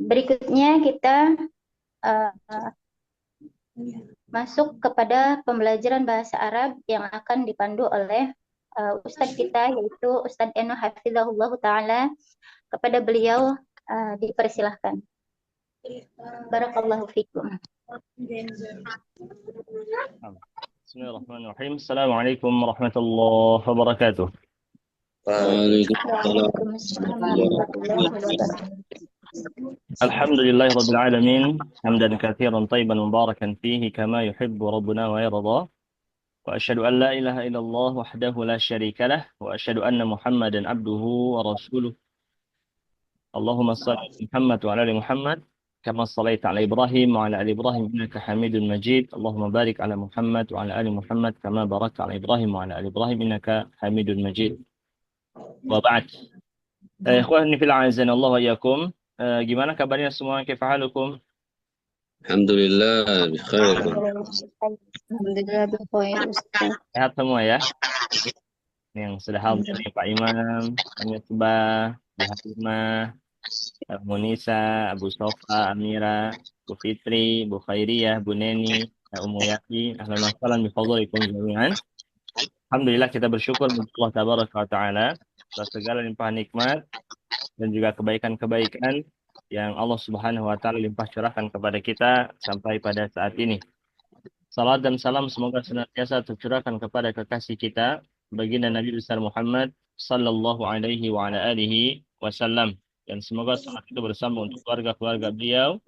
Berikutnya kita uh, masuk kepada pembelajaran bahasa Arab yang akan dipandu oleh Ustadz kita, yaitu Ustadz Eno Hafizahullah Ta'ala. Kepada beliau dipersilahkan. Barakallahu fikum. Bismillahirrahmanirrahim. Assalamualaikum warahmatullahi wabarakatuh. Waalaikumsalam Waalaikumsalam warahmatullahi warahmatullahi wabarakatuh. wabarakatuh. Alhamdulillahi rabbil alamin. Hamdan katsiran tayyiban mubarakan fihi kama yuhibbu rabbuna wa yarda. Wa asyhadu an la ilaha illallah wahdahu la syarika lah wa asyhadu anna Muhammadan abduhu wa rasuluh. Allahumma shalli ala Muhammad wa ala ali Muhammad kama shallaita ala Ibrahim wa ala ali Ibrahim innaka Hamidun Majid. Allahumma barik ala Muhammad wa ala ali Muhammad kama barakta ala Ibrahim wa ala ali Ibrahim innaka Hamidun Majid. Wa ba'd. Ikhwani fil a'azana Allah wa iyyakum. Gimana kabarnya semua? Kaifahalukum? Alhamdulillah, bikhair. Alhamdulillah bikhair, Ustaz. Sehat semua ya? Yang sudah hadir nih Pak Imam, Kami Subah, Bu Hatimah, Munisa, Abu Sofa, Amira, Bu Fitri, Bu Khairiyah, Bu Neni, Ummu Yaki, ahlan wa sahlan bi fadlikum jami'an. Alhamdulillah kita bersyukur kepada Allah Tabaraka wa Ta'ala atas segala limpahan nikmat dan juga kebaikan-kebaikan yang Allah Subhanahu wa Ta'ala limpah curahkan kepada kita sampai pada saat ini. Salat dan salam semoga senantiasa tercurahkan kepada kekasih kita, baginda Nabi besar Muhammad sallallahu alaihi wa ala alihi wasallam, dan semoga salat itu bersama untuk keluarga-keluarga beliau,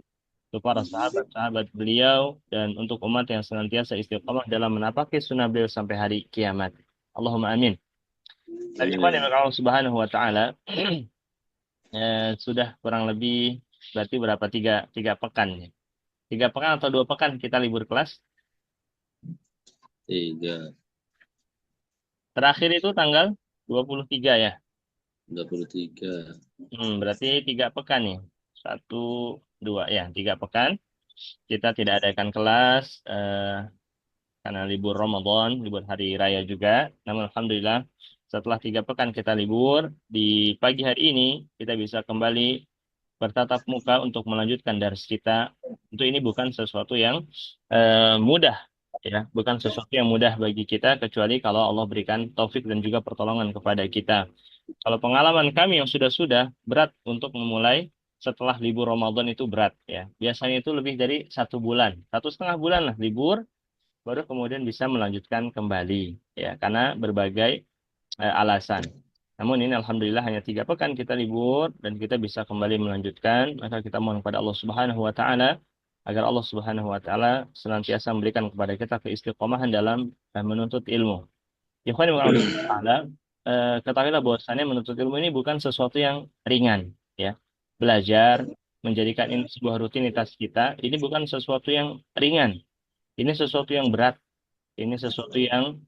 untuk para sahabat-sahabat beliau, dan untuk umat yang senantiasa istiqamah dalam menapaki sunnah beliau sampai hari kiamat. Allahumma amin. Tapi Allah Subhanahu wa Ta'ala sudah kurang lebih berarti berapa, tiga pekan ya? 3 pekan atau 2 pekan kita libur kelas? 3. Terakhir itu tanggal 23 ya? 23. Berarti 3 pekan nih. 1, 2 ya, 3 pekan. Kita tidak adakan kelas karena libur Ramadan, libur hari raya juga. Namun alhamdulillah setelah 3 pekan kita libur, di pagi hari ini kita bisa kembali bertatap muka untuk melanjutkan dars kita. Tentu ini bukan sesuatu yang mudah, ya, bukan sesuatu yang mudah bagi kita kecuali kalau Allah berikan taufik dan juga pertolongan kepada kita. Kalau pengalaman kami yang sudah berat untuk memulai setelah libur Ramadan itu berat, ya. Biasanya itu lebih dari 1 bulan, 1,5 bulan lah libur, baru kemudian bisa melanjutkan kembali, ya, karena berbagai alasan. Namun ini alhamdulillah hanya 3 pekan kita libur dan kita bisa kembali melanjutkan. Maka kita mohon kepada Allah Subhanahu wa Ta'ala agar Allah Subhanahu wa Ta'ala senantiasa memberikan kepada kita keistiqomahan dalam menuntut ilmu. Ikhwani wa ta'ala, ketahuilah bahwasannya menuntut ilmu ini bukan sesuatu yang ringan, ya. Belajar menjadikan ini sebuah rutinitas kita, ini bukan sesuatu yang ringan. Ini sesuatu yang berat. Ini sesuatu yang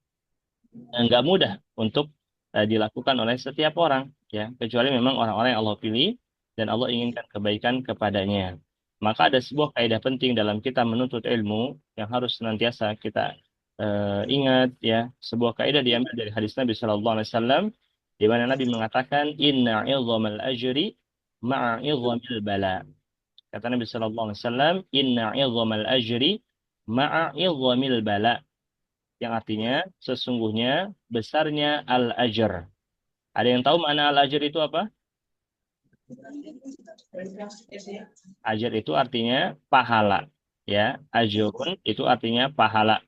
nggak mudah untuk dilakukan oleh setiap orang, ya, kecuali memang orang-orang yang Allah pilih dan Allah inginkan kebaikan kepadanya. Maka ada sebuah kaidah penting dalam kita menuntut ilmu yang harus senantiasa kita ingat, ya. Sebuah kaidah diambil dari hadis Nabi Shallallahu Alaihi Wasallam di mana Nabi mengatakan inna idzamal ajri ma'a idzamil bala. Kata Nabi Shallallahu Alaihi Wasallam inna idzamal ajri ma'a idzamil bala, yang artinya sesungguhnya besarnya al-ajr. Ada yang tahu makna al-ajr itu apa? Ajr itu artinya pahala, ya. Ajrun itu artinya pahala,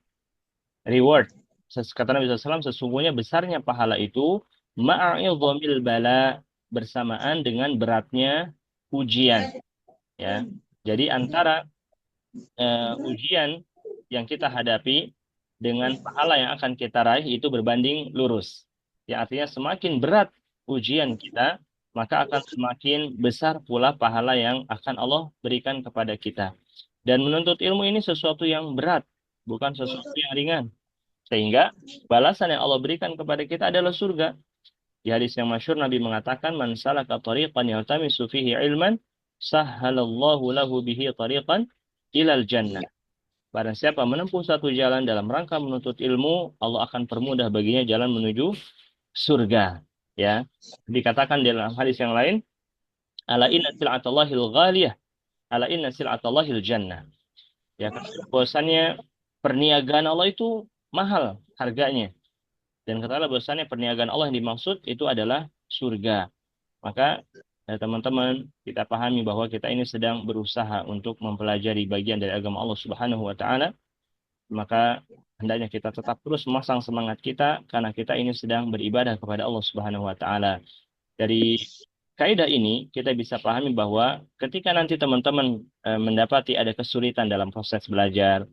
reward. Kata Nabi SAW, sesungguhnya besarnya pahala itu ma'idhamil bala, bersamaan dengan beratnya ujian, ya. Jadi antara ujian yang kita hadapi dengan pahala yang akan kita raih itu berbanding lurus. Yang artinya semakin berat ujian kita, maka akan semakin besar pula pahala yang akan Allah berikan kepada kita. Dan menuntut ilmu ini sesuatu yang berat, bukan sesuatu yang ringan. Sehingga balasan yang Allah berikan kepada kita adalah surga. Di hadis yang masyhur Nabi mengatakan, "Man salaka tariqan yaltamisu fihi ilman, sahhalallahu lahu bihi tariqan ilal jannah." Barang siapa menempuh satu jalan dalam rangka menuntut ilmu, Allah akan permudah baginya jalan menuju surga. Ya, dikatakan dalam hadis yang lain, Ala inna sil'atallahil ghaliyah, ala inna sil'atallahil jannah. Ya, bahwasannya perniagaan Allah itu mahal harganya. Dan katakanlah bahwasannya perniagaan Allah yang dimaksud itu adalah surga. Maka teman-teman, kita pahami bahwa kita ini sedang berusaha untuk mempelajari bagian dari agama Allah Subhanahu wa taala. Maka hendaknya kita tetap terus memasang semangat kita karena kita ini sedang beribadah kepada Allah Subhanahu wa taala. Dari kaidah ini kita bisa pahami bahwa ketika nanti teman-teman mendapati ada kesulitan dalam proses belajar,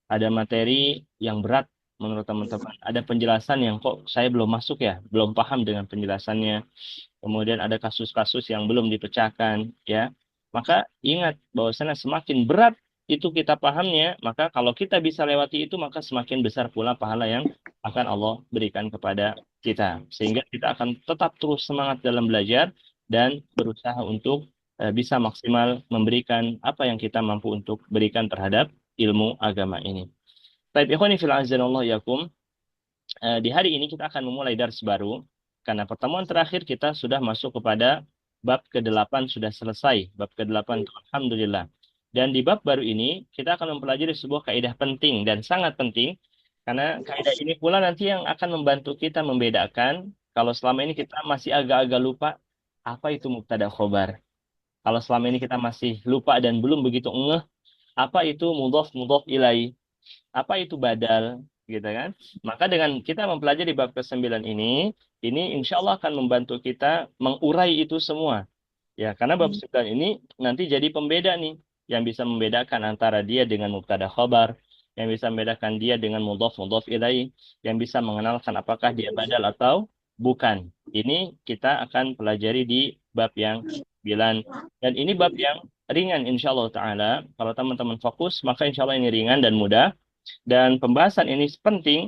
ada materi yang berat menurut teman-teman, ada penjelasan yang kok saya belum masuk ya, belum paham dengan penjelasannya. Kemudian ada kasus-kasus yang belum dipecahkan, ya. Maka ingat bahwasanya semakin berat itu kita pahamnya, maka kalau kita bisa lewati itu, maka semakin besar pula pahala yang akan Allah berikan kepada kita. Sehingga kita akan tetap terus semangat dalam belajar dan berusaha untuk bisa maksimal memberikan apa yang kita mampu untuk berikan terhadap ilmu agama ini. Baik, ikhwani fil azanallahu yakum. Di hari ini kita akan memulai dars baru karena pertemuan terakhir kita sudah masuk kepada bab ke-8 sudah selesai. Bab ke-8 alhamdulillah. Dan di bab baru ini kita akan mempelajari sebuah kaidah penting dan sangat penting karena kaidah ini pula nanti yang akan membantu kita membedakan kalau selama ini kita masih agak-agak lupa apa itu mubtada khobar. Kalau selama ini kita masih lupa dan belum begitu ngeh apa itu mudhaf ilaih, apa itu badal, gitu kan? Maka dengan kita mempelajari bab ke-9 ini insya Allah akan membantu kita mengurai itu semua. Ya, karena bab 9 ini nanti jadi pembeda nih, yang bisa membedakan antara dia dengan mubtada khobar, yang bisa membedakan dia dengan mudhaf ilaih, yang bisa mengenalkan apakah dia badal atau bukan. Ini kita akan pelajari di bab yang 9. Dan ini bab yang ringan insya Allah Ta'ala. Kalau teman-teman fokus, maka insya Allah ini ringan dan mudah. Dan pembahasan ini penting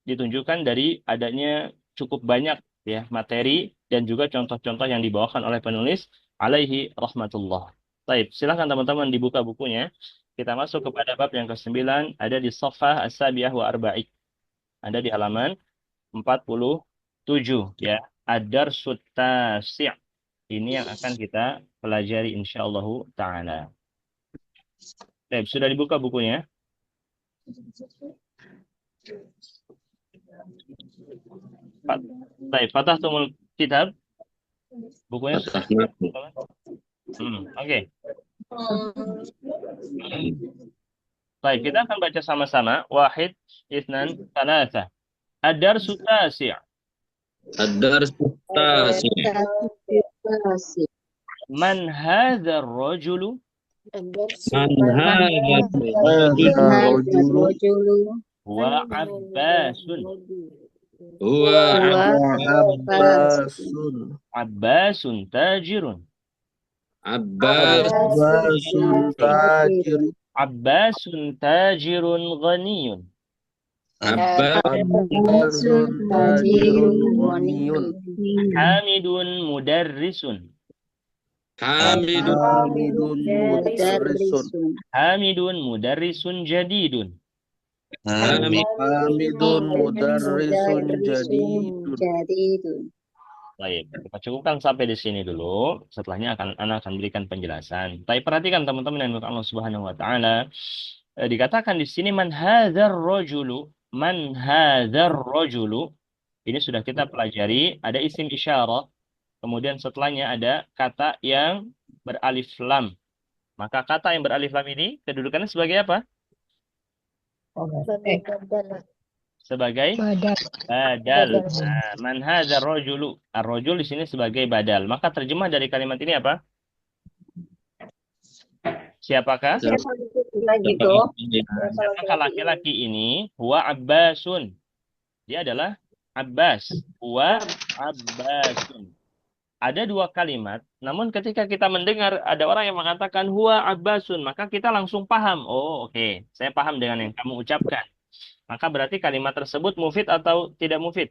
ditunjukkan dari adanya cukup banyak ya materi dan juga contoh-contoh yang dibawakan oleh penulis alaihi rahmatullah. Baik, silakan teman-teman dibuka bukunya. Kita masuk kepada bab yang ke-9, ada di Shafah As-Sabiyah wa Arba'in. Ada di halaman 47 ya. Ad-Darsut Tasi'. Ini yang akan kita pelajari insyaallah taala. Baik, sudah dibuka bukunya? Baik, fatahtumul kitab. Bukunya sudah. Oke. Baik, kita akan baca sama-sama. Wahid, itsnan, tsalatsa. Ad-darsu tasi'. Ad-darsu tasi'. Man hadzal rajulu? Man hadzal rajulu? Huwa Abbasun. Huwa Abbasun. Abbasun tajirun. Abbasun Tajir. Abbasun tajirun ghaniyun. Abbasun tajirun ghaniyun. Hamidun mudarrisun. Hamidun mudarrisun. Hamidun mudarrisun jadidun. Hamidun mudarrisun jadidun. Baik, kita cukupkan sampai di sini dulu. Setelahnya Ana akan berikan penjelasan. Tapi perhatikan teman-teman yang Allah Subhanahu wa taala. Dikatakan di sini man hadzal rajulu, man hadzal rajulu. Ini sudah kita pelajari, ada isim isyarah. Kemudian setelahnya ada kata yang beralif lam. Maka kata yang beralif lam ini kedudukannya sebagai apa? Sebagai badal. Nah, man hadzal rajulu. Ar-rajul di sini sebagai badal. Maka terjemah dari kalimat ini apa? Siapakah? Siapakah laki-laki ini? Huwa Abbasun. Dia adalah Abbas. Huwa Abbasun. Ada dua kalimat, namun ketika kita mendengar ada orang yang mengatakan huwa Abbasun, maka kita langsung paham. Oh, oke. Saya paham dengan yang kamu ucapkan. Maka berarti kalimat tersebut mufid atau tidak mufid?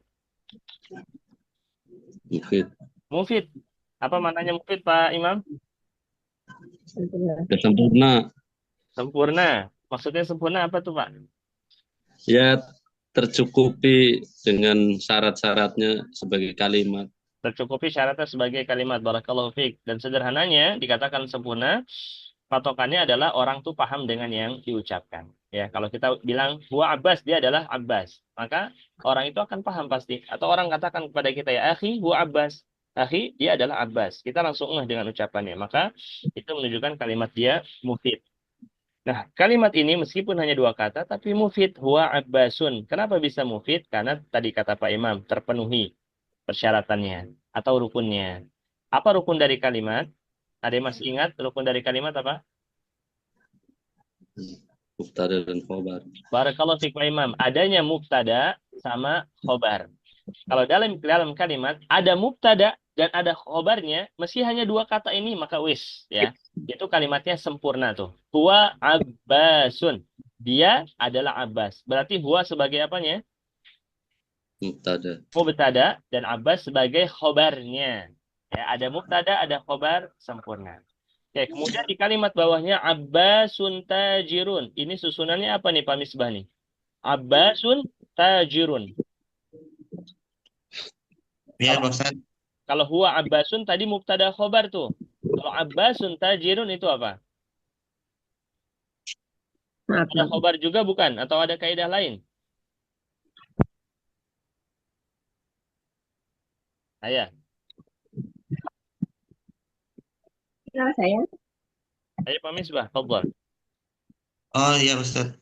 Mufid. Mufid. Apa maknanya mufid, Pak Imam? Sempurna. Sempurna. Maksudnya sempurna apa tuh, Pak? Ya, tercukupi dengan syarat-syaratnya sebagai kalimat. Tercukupi syaratnya sebagai kalimat barakallahu fiik. Dan sederhananya dikatakan sempurna, patokannya adalah orang tuh paham dengan yang diucapkan. Ya, kalau kita bilang huwa Abbas, dia adalah Abbas, maka orang itu akan paham pasti. Atau orang katakan kepada kita, ya akhi huwa Abbas, akhi dia adalah Abbas. Kita langsung ngeh dengan ucapannya. Maka itu menunjukkan kalimat dia mufid. Nah, kalimat ini meskipun hanya dua kata, tapi mufid, huwa Abbasun. Kenapa bisa mufid? Karena tadi kata Pak Imam, terpenuhi persyaratannya atau rukunnya. Apa rukun dari kalimat? Ada yang masih ingat rukun dari kalimat apa? Mubtada dan khobar. Barakallahu fiik Pak Imam. Adanya mubtada sama khobar. Kalau dalam kalimat ada mubtada dan ada khobarnya, meski hanya dua kata ini maka wis ya. Itu kalimatnya sempurna tuh. Huwa Abbasun. Dia adalah Abbas. Berarti huwa sebagai apanya? Mubtada. Mubtada dan Abbas sebagai khobarnya. Ya, ada mubtada, ada khobar sempurna. Oke, kemudian di kalimat bawahnya Abbasun tajirun. Ini susunannya apa nih Pak Misbah nih? Abbasun tajirun. Ya, Pak Ustaz. Kalau huwa Abbasun tadi mubtada khobar tuh. Kalau Abbasun tajirun itu apa? Ada khobar juga bukan? Atau ada kaidah lain? Ayah. Saya. Ayo Pak Misbah, fadhal. Oh iya, Pak Ustaz.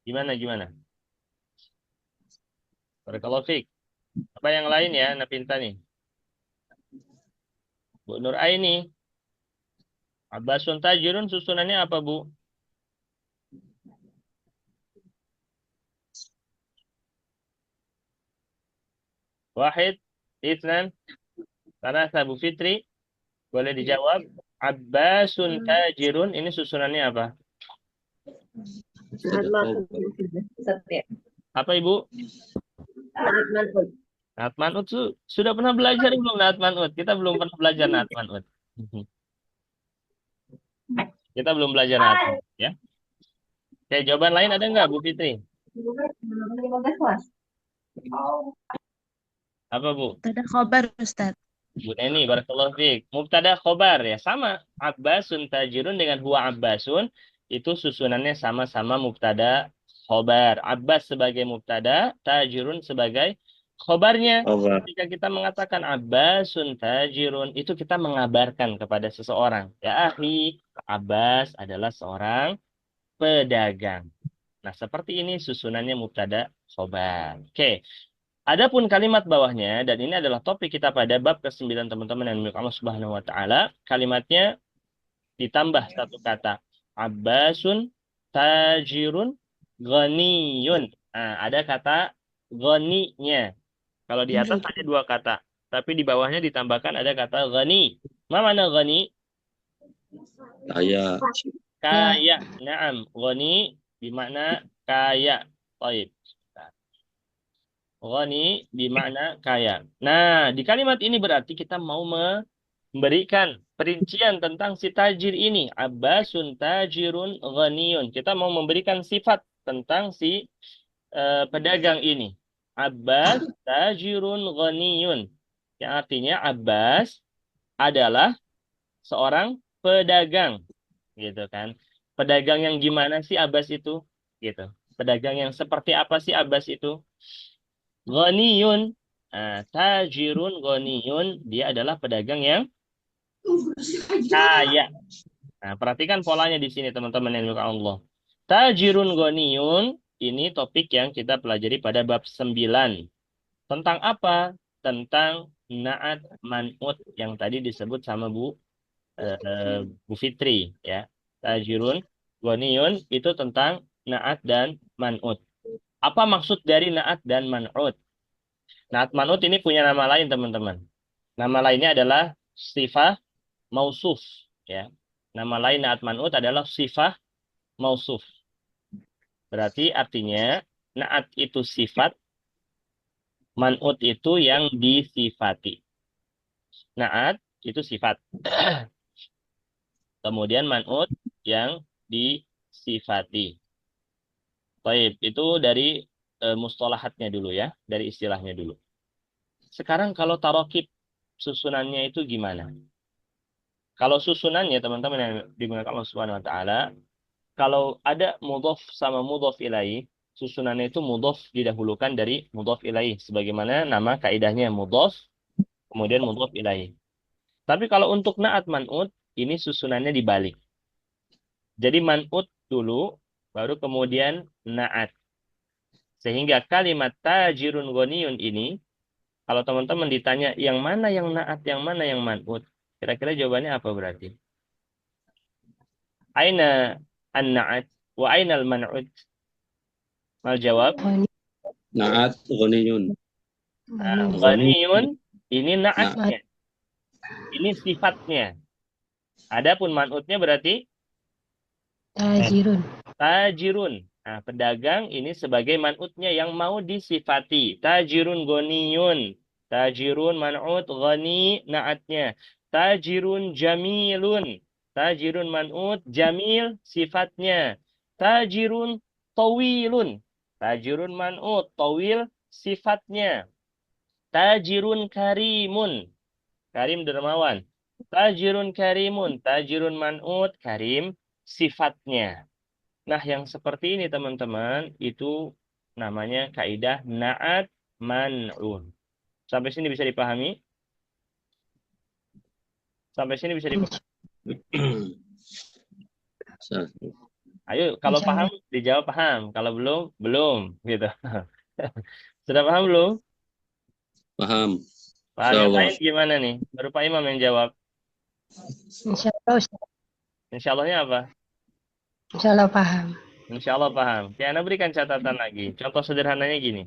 Gimana? Barakallahu fiik. Apa yang lain ya, Napinta nih? Bu Nur Aini. Abbasun tajirun susunannya apa, Bu? Wahid, Isnan, Salasa, Bu Fitri. Boleh dijawab. Abbasun tajirun, ini susunannya apa? Mubtada khobar. Apa, Ibu? Naat man'ut sudah pernah belajar belum naat man'ut? Kita belum pernah belajar naat man'ut. Kita belum belajar naat man'ut, ya. Oke, jawaban lain ada nggak, Bu Fitri? Apa, Bu? Mubtada khobar Ustaz. Bu Neni, barakallahu fiik. Mubtada khobar ya, sama. Abbasun tajirun dengan huwa Abbasun itu susunannya sama-sama mubtada khobar. Abbas sebagai mubtada, tajirun sebagai khobarnya. Khobar. Ketika kita mengatakan Abbasun tajirun, itu kita mengabarkan kepada seseorang. Ya akhi, Abbas adalah seorang pedagang. Nah, seperti ini susunannya mubtada khobar. Oke. Adapun kalimat bawahnya, dan ini adalah topik kita pada bab ke-9 teman-teman yang dimiliki Allah Subhanahu wa taala, kalimatnya ditambah satu kata. Abbasun tajirun ghaniyun. Nah, ada kata ghaninya. Kalau di atas ada dua kata, tapi di bawahnya ditambahkan ada kata ghani. Mana ghani? Kaya. Kaya. Naam, ghani bermakna kaya. Baik. Ghani bermakna kaya. Nah, di kalimat ini berarti kita mau memberikan perincian tentang si tajir ini. Abbasun tajirun ghaniyun. Kita mau memberikan sifat tentang si pedagang ini. Abbas tajirun ghaniyun. Yang artinya Abbas adalah seorang pedagang. Gitu kan. Pedagang yang gimana sih Abbas itu? Gitu. Pedagang yang seperti apa sih Abbas itu? Ghaniyun. Nah, tajirun ghaniyun. Dia adalah pedagang yang kaya. Nah, perhatikan polanya di sini teman-teman yang dimiliki Allah. Tajirun ghaniyun. Ini topik yang kita pelajari pada bab 9. Tentang apa? Tentang na'at man'ut yang tadi disebut sama Bu Fitri. Ya. Tajirun ghaniyun itu tentang na'at dan man'ut. Apa maksud dari na'at dan man'ut? Na'at man'ut ini punya nama lain, teman-teman. Nama lainnya adalah sifah mausuf. Ya. Nama lain na'at man'ut adalah sifah mausuf. Berarti artinya na'at itu sifat, man'ut itu yang disifati. Na'at itu sifat. Kemudian man'ut yang disifati. Baik, itu dari mustalahatnya dulu ya, dari istilahnya dulu. Sekarang kalau tarokib susunannya itu gimana? Kalau susunannya teman-teman yang digunakan Allah Subhanahu wa taala, kalau ada mudhof sama mudhof ilaih, susunannya itu mudhof didahulukan dari mudhof ilaih sebagaimana nama kaidahnya mudhof kemudian mudhof ilaih. Tapi kalau untuk naat man'ut ini susunannya dibalik. Jadi man'ut dulu baru kemudian naat. Sehingga kalimat tajirun ghaniyun ini kalau teman-teman ditanya yang mana yang naat, yang mana yang man'ut, kira-kira jawabannya apa berarti? Aina an-na'at wa aina al-man'ut? Mal jawab? Naat ghaniyun. Ghaniyun ini Naat naatnya, ini sifatnya. Adapun man'utnya berarti Tajirun. tajirun. Nah, pedagang ini sebagai man'utnya yang mau disifati. Tajirun ghaniyun. Tajirun man'ut, ghani naatnya. Tajirun jamilun. Tajirun man'ut, jamil sifatnya. Tajirun tawilun. Tajirun man'ut, tawil sifatnya. Tajirun karimun. Karim dermawan. Tajirun karimun. Tajirun man'ut, karim sifatnya. Nah, yang seperti ini teman-teman, itu namanya kaidah na'at man'un. Sampai sini bisa dipahami? Sampai sini bisa dipahami? Ayo, kalau Insya paham, dijawab paham. Kalau belum, belum. Gitu. Sudah paham belum? Paham. Paham. Yang Insyaallah. lain gimana nih? Baru Pak Imam yang jawab. Insya Allah, Ustaz. Insya Allahnya apa? Insya Allah paham. Insya Allah paham. Ya, Anda berikan catatan lagi. Contoh sederhananya gini.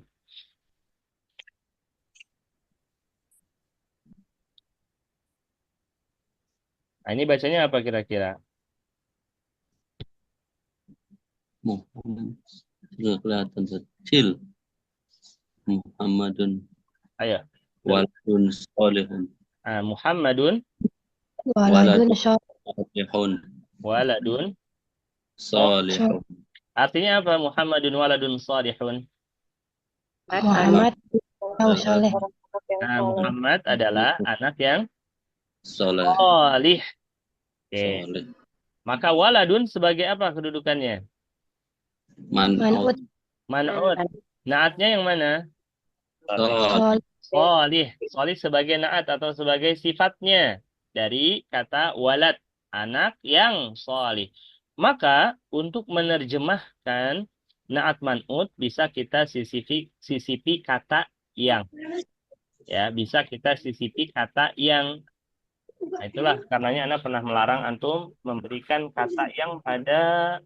Nah, ini bacanya apa kira-kira? Muhammad. Nggak kelihatan kecil. Muhammadun Ayo. waladun salihun. Muhammadun Waladun Salihun. waladun. Salihun. Artinya apa? Muhammadun waladun salihun. Muhammad yang soleh. Nah, Muhammad adalah anak yang Salih. salih. Oke. Salih. Maka waladun sebagai apa kedudukannya? Man'ut. Man'ut. Naatnya yang mana? Salih. Salih. Salih sebagai naat atau sebagai sifatnya dari kata walad, anak yang salih. Maka untuk menerjemahkan naat man'ut bisa kita sisipi kata yang. Ya, bisa kita sisipi kata yang. Nah, itulah karenanya Anda pernah melarang antum memberikan kata yang pada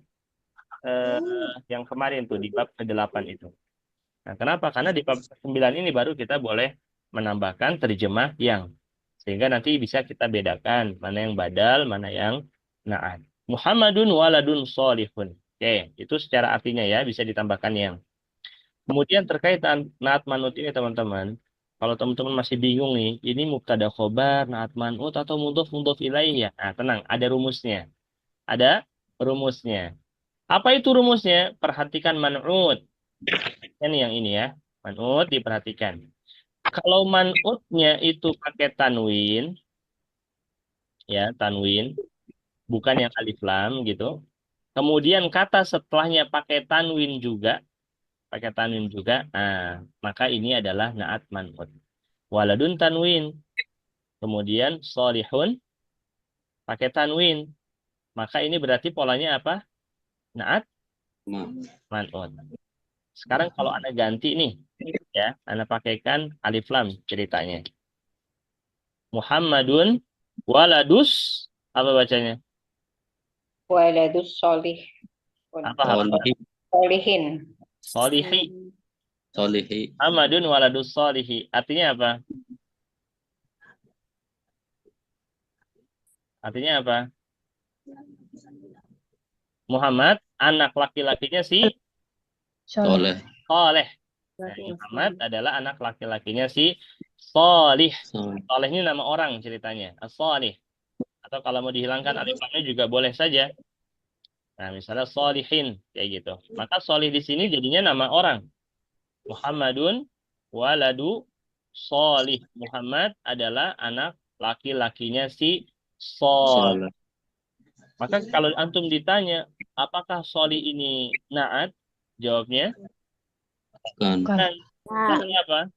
yang kemarin tuh di bab ke-8 itu. Nah, kenapa? Karena di bab 9 ini baru kita boleh menambahkan terjemah yang. Sehingga nanti bisa kita bedakan mana yang badal, mana yang na'at. Muhammadun waladun solihun. Oke, itu secara artinya ya bisa ditambahkan yang. Kemudian terkait na'at manut ini teman-teman. Kalau teman-teman masih bingung nih, ini mubtada khobar, na'at manut atau mudhof ilaih ya. Nah, tenang, ada rumusnya. Ada rumusnya. Apa itu rumusnya? Perhatikan man'ut. Ini yang ini ya. Man'ut diperhatikan. Kalau man'utnya itu pakai tanwin, ya tanwin, bukan yang alif lam gitu. Kemudian kata setelahnya pakai tanwin juga, nah, maka ini adalah na'at man'ut. Waladun tanwin, kemudian solihun pakai tanwin, maka ini berarti polanya apa? Na'at man'ut. Sekarang kalau Anda ganti nih, ya, Anda pakaikan alif lam ceritanya. Muhammadun waladus, apa bacanya? Waladus solih. Apa? Solihin. Solihi. Solihi. Muhammadun waladus solihi. Artinya apa? Artinya apa? Muhammad, anak laki-lakinya si Soleh. Soleh. Nah, Muhammad adalah anak laki-lakinya si Solih. Soleh ini nama orang ceritanya. As-Solih. Atau kalau mau dihilangkan alif lamnya juga boleh saja. Nah, misalnya Solihin kayak gitu. Maka Solih di sini jadinya nama orang. Muhammadun waladu Solih. Muhammad adalah anak laki-lakinya si Sol. Soleh. Maka kalau antum ditanya, apakah Solih ini naat? Jawabnya, Bukan. Bukan. kan. Tapi apa?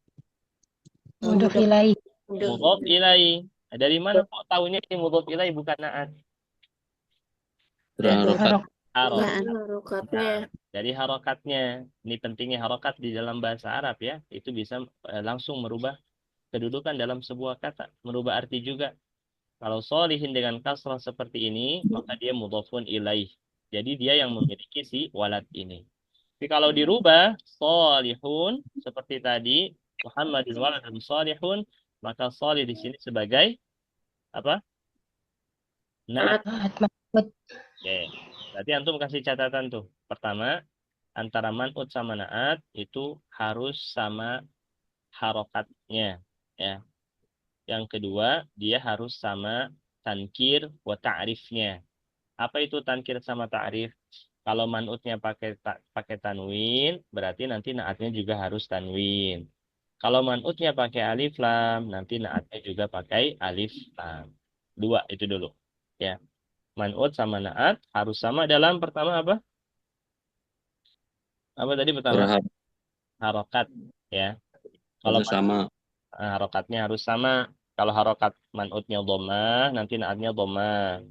Mudhof ilaih. Mudhof ilaih. Nah, dari mana kok tahunya ini mudhof ilaih bukan naat? Dari Berharokat. harokat. Nah, dari harokatnya. Ini pentingnya harokat di dalam bahasa Arab ya. Itu bisa langsung merubah kedudukan dalam sebuah kata. Merubah arti juga. Kalau solihin dengan kasrah seperti ini, maka dia mudhofun ilaih. Jadi dia yang memiliki si walad ini. Tapi kalau dirubah, solihun, seperti tadi, Muhammadun waladun solihun, maka solih di sini sebagai apa? Naat. Naat man'ut. Oke. Berarti antum kasih catatan tuh. Pertama, antara man'ut sama naat itu harus sama harokatnya. Ya. Yang kedua, dia harus sama tankir wa ta'rifnya. Apa itu tankir sama ta'rif? Kalau man'utnya pakai tanwin, berarti nanti naatnya juga harus tanwin. Kalau man'utnya pakai alif lam, nanti naatnya juga pakai alif lam. Dua itu dulu. Ya. Man'ut sama naat harus sama dalam pertama apa? Apa tadi pertama? Berharokat. Harokat. Ya. Kalau Sama. harokatnya harus sama. Kalau harokat man'utnya dhammah, nanti naatnya dhammah.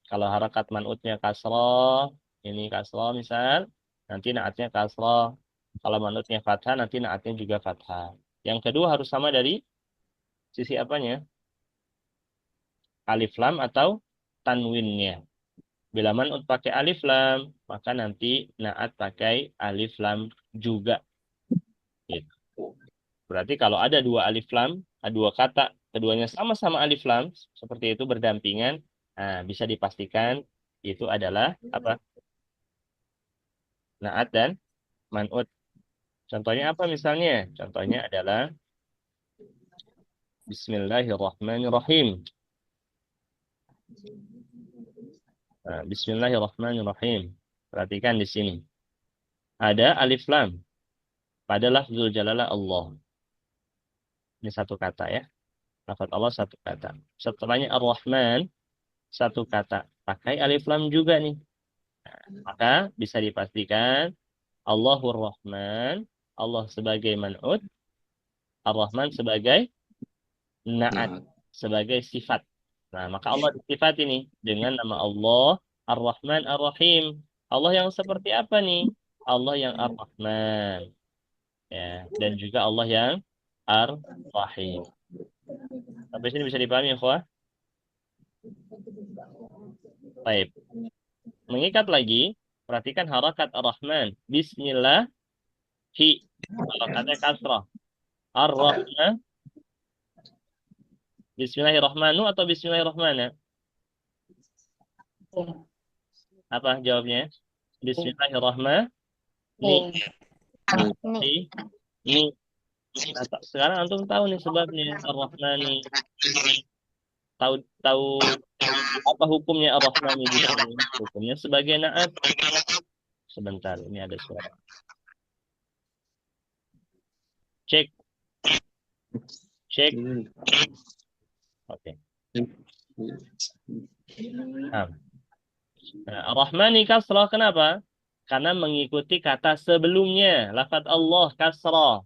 Kalau harokat man'utnya kasroh, ini kasroh misal, nanti naatnya kasroh. Kalau man'utnya fathah, nanti naatnya juga fathah. Yang kedua harus sama dari sisi apanya? Alif lam atau tanwinnya. Bila man'ut pakai alif lam, maka nanti naat pakai alif lam juga. Gitu. Berarti kalau ada dua alif lam, dua kata, keduanya sama-sama alif lam, seperti itu berdampingan, nah, bisa dipastikan itu adalah apa? Naat dan man'ut. Contohnya apa misalnya? Contohnya adalah Bismillahirrahmanirrahim. Nah, Bismillahirrahmanirrahim. Perhatikan di sini. Ada alif lam pada lafzul jalalah Allah. Ini satu kata ya. Lafaz Allah satu kata. Setelahnya Ar-Rahman satu kata. Pakai alif lam juga nih. Nah, maka bisa dipastikan Allahur Rahman, Allah sebagai man'ut, Ar-Rahman sebagai naat, sebagai sifat. Nah, maka Allah disifat ini dengan nama Allah Ar-Rahman Ar-Rahim. Allah yang seperti apa nih? Allah yang Ar-Rahman. Ya, dan juga Allah yang Ar-Rahim. Sampai sini bisa dipahami, ya, baik. Mengikat lagi, perhatikan harakat Ar-Rahman. Bismillah, hi. Harakatnya kasrah. Ar-Rahman. Bismillahirrahmanu atau Bismillahirrahmana? Apa jawabnya? Bismillahirrahmanirrahim. Ini. Nah, sekarang antum tahu nih sebabnya Ar-Rahmani. Tahu apa hukumnya Ar-Rahmani di sini? Hukumnya sebagai naat. Sebentar, ini ada suara. Cek. Oke. Nah, Ar-Rahmani kasrah kenapa? Karena mengikuti kata sebelumnya. Lafaz Allah kasrah.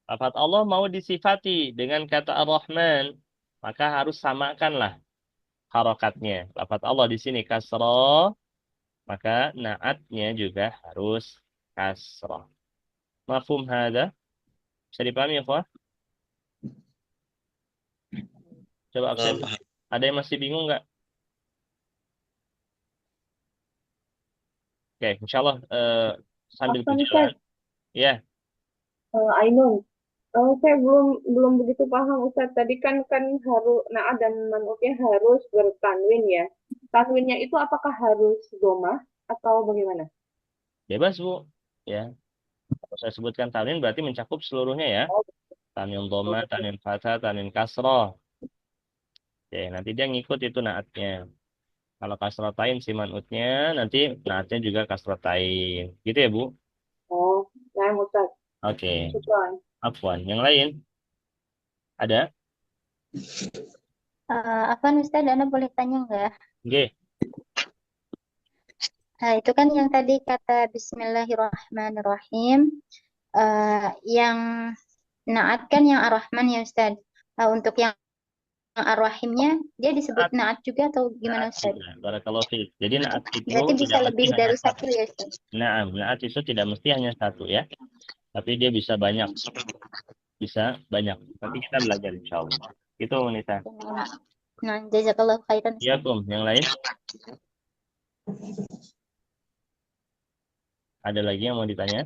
Lafaz Allah mau disifati dengan kata Ar-Rahman, maka harus samakanlah harokatnya. Lafaz Allah di sini kasrah, maka naatnya juga harus kasrah. Mafhum hada? Bisa dipahami ya, Pak? Coba absen. Ada yang masih bingung nggak? Oke, insyaallah sambil berjalan. Ya. Ainun, saya belum begitu paham Ustaz. Tadi kan harus naat dan man'utnya harus bertanwin ya. Tanwinnya itu apakah harus domah atau bagaimana? Bebas, Bu. Ya. Kalau saya sebutkan tanwin berarti mencakup seluruhnya ya. Tanwin dhamma, tanwin fathah, tanwin kasrah. Oke, nanti dia ngikut itu naatnya. Kalau kasratain si man'utnya, nanti naatnya juga kasratain. Gitu ya, Bu? Oh, nah Ustaz. Oke. Syukran. Afwan. Yang lain? Ada? Afwan Ustaz, Anda boleh tanya nggak? Oke. Itu kan yang tadi kata Bismillahirrahmanirrahim, yang naat kan yang Ar-Rahman ya Ustaz. Untuk yang Ar-Rahimnya dia disebut naat juga atau gimana Ustaz? Barakallahu fiik. Jadi naat itu Berarti bisa tidak mesti lebih hanya dari satu. satu ya Ustaz? Naat itu tidak mesti hanya satu ya. Tapi dia bisa banyak. Bisa banyak. Nanti kita belajar insya Allah. Itu Nisa. Nah, jazakallahu khairan Ya, Ustaz. Yang lain? Ada lagi yang mau ditanya?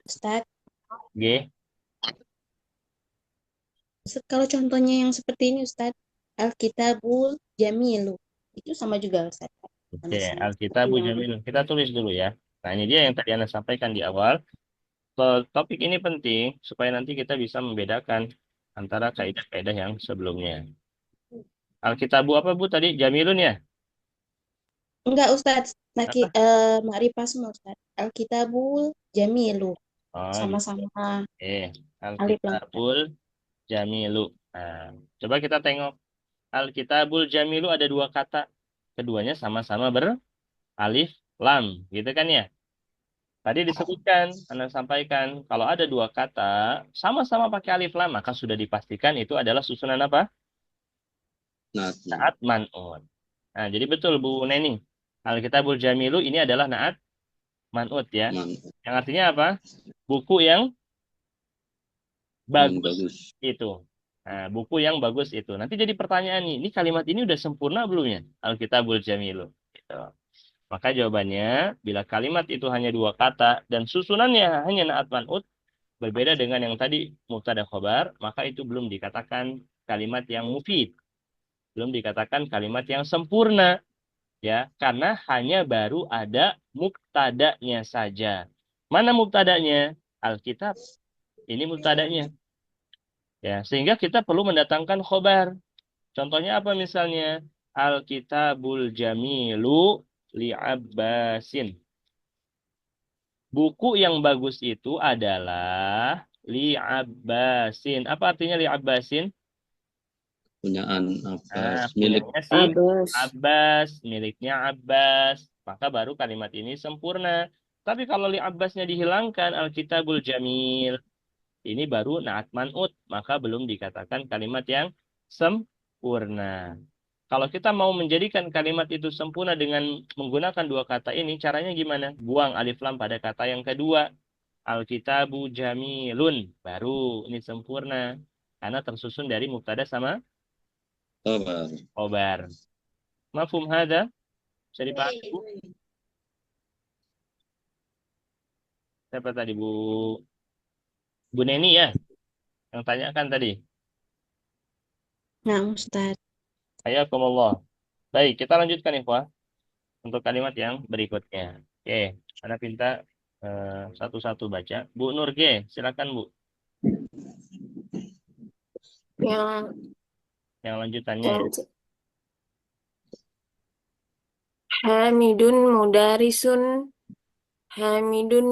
Ustaz, G. Kalau contohnya yang seperti ini Ustaz, Alkitabul Jamilu, itu sama juga Ustaz. Oke, Sama-sama. Alkitabu Yang- Jamil. Kita tulis dulu ya. Nah, ini dia yang tadi Anda sampaikan di awal. Topik ini penting supaya nanti kita bisa membedakan antara kaidah-kaidah yang sebelumnya. Alkitabu apa Bu tadi? Jamilun ya? Enggak Ustaz, Ma'rifah semua Ustaz. Alkitabul Jamilu, Oh, sama-sama alif lam. Alkitabul Jamilu. Nah, coba kita tengok. Alkitabul Jamilu ada dua kata. Keduanya sama-sama beralif lam, gitu kan ya? Tadi disebutkan, Anda sampaikan, kalau ada dua kata sama-sama pakai alif lam, maka sudah dipastikan itu adalah susunan apa? Naat man'ut. Nah, jadi betul Bu Neni. Alkitabul Jamilu ini adalah naat man'ut ya. Yang artinya apa? Buku yang bagus itu. Nah, buku yang bagus itu. Nanti jadi pertanyaan nih, ini kalimat ini udah sempurna belum ya? Alkitabul Jamilu. Gitu. Maka jawabannya, bila kalimat itu hanya dua kata dan susunannya hanya naat man'ut, berbeda dengan yang tadi mubtada khobar, maka itu belum dikatakan kalimat yang mufid. Belum dikatakan kalimat yang sempurna. Ya, karena hanya baru ada mubtadanya saja. Mana mubtadanya? Alkitab. Ini mubtadanya. Ya, sehingga kita perlu mendatangkan khobar. Contohnya apa misalnya? Alkitabul Jamilu li'abbasin. Buku yang bagus itu adalah li'abbasin. Apa artinya li'abbasin? Punyaan Abbas, Punyanya si Abbas, miliknya Abbas. Maka baru kalimat ini sempurna. Tapi kalau li'abbasnya dihilangkan, Alkitabul Jamil. Ini baru naat man'ut. Maka belum dikatakan kalimat yang sempurna. Kalau kita mau menjadikan kalimat itu sempurna dengan menggunakan dua kata ini, caranya gimana? Buang alif lam pada kata yang kedua. Alkitabu jamilun. Baru ini sempurna. Karena tersusun dari mubtada sama khobar. Mafhum hada? Bisa dipahami, Bu? Siapa tadi, Bu Neni ya? Yang tanyakan tadi. Nah Ustaz. Hayakumullah. Baik, kita lanjutkan ya, Pak. Untuk kalimat yang berikutnya. Oke, Anda minta satu-satu baca. Bu Nur G, silakan Bu. Yang lanjutannya. Hamidun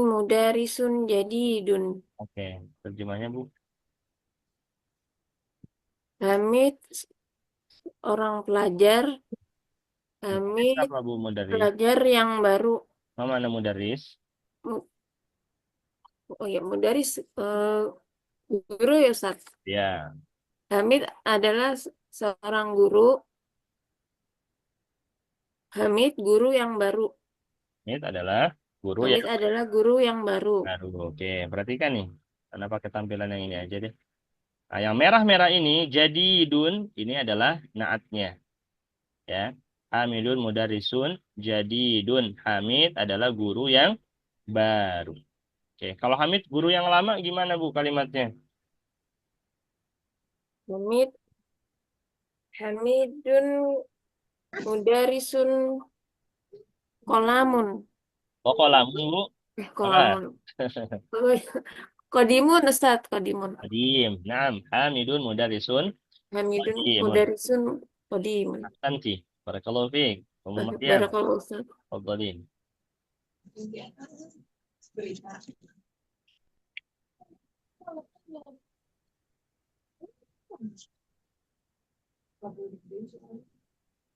mudarisun jadidun. Oke, terjemahnya Bu. Hamid orang pelajar. Hamid Apa Bu mudaris? pelajar yang baru. Mana mudaris? Oh ya, mudaris guru ya Ustaz. Ya. Hamid adalah seorang guru. Hamid guru yang baru. Hamid adalah guru Hamid adalah guru yang baru. Oke, perhatikan nih. Kenapa ketampilan yang ini aja deh. Nah, yang merah-merah ini jadidun, ini adalah naatnya. Ya. Hamidun mudarisun jadidun. Hamid adalah guru yang baru. Oke, kalau Hamid guru yang lama gimana Bu kalimatnya? Hamidun mudarisun kolamun. Oh, kolamun Bu. Kolamun. Kodimun Ustaz, kodimun. Qadim. Naam, Hamidun mudarisun. Hamidun Qadimun. mudarisun kodimun. Ahsanti. Barakallahu fiik. Barakallahu Ustaz. Fadhalin.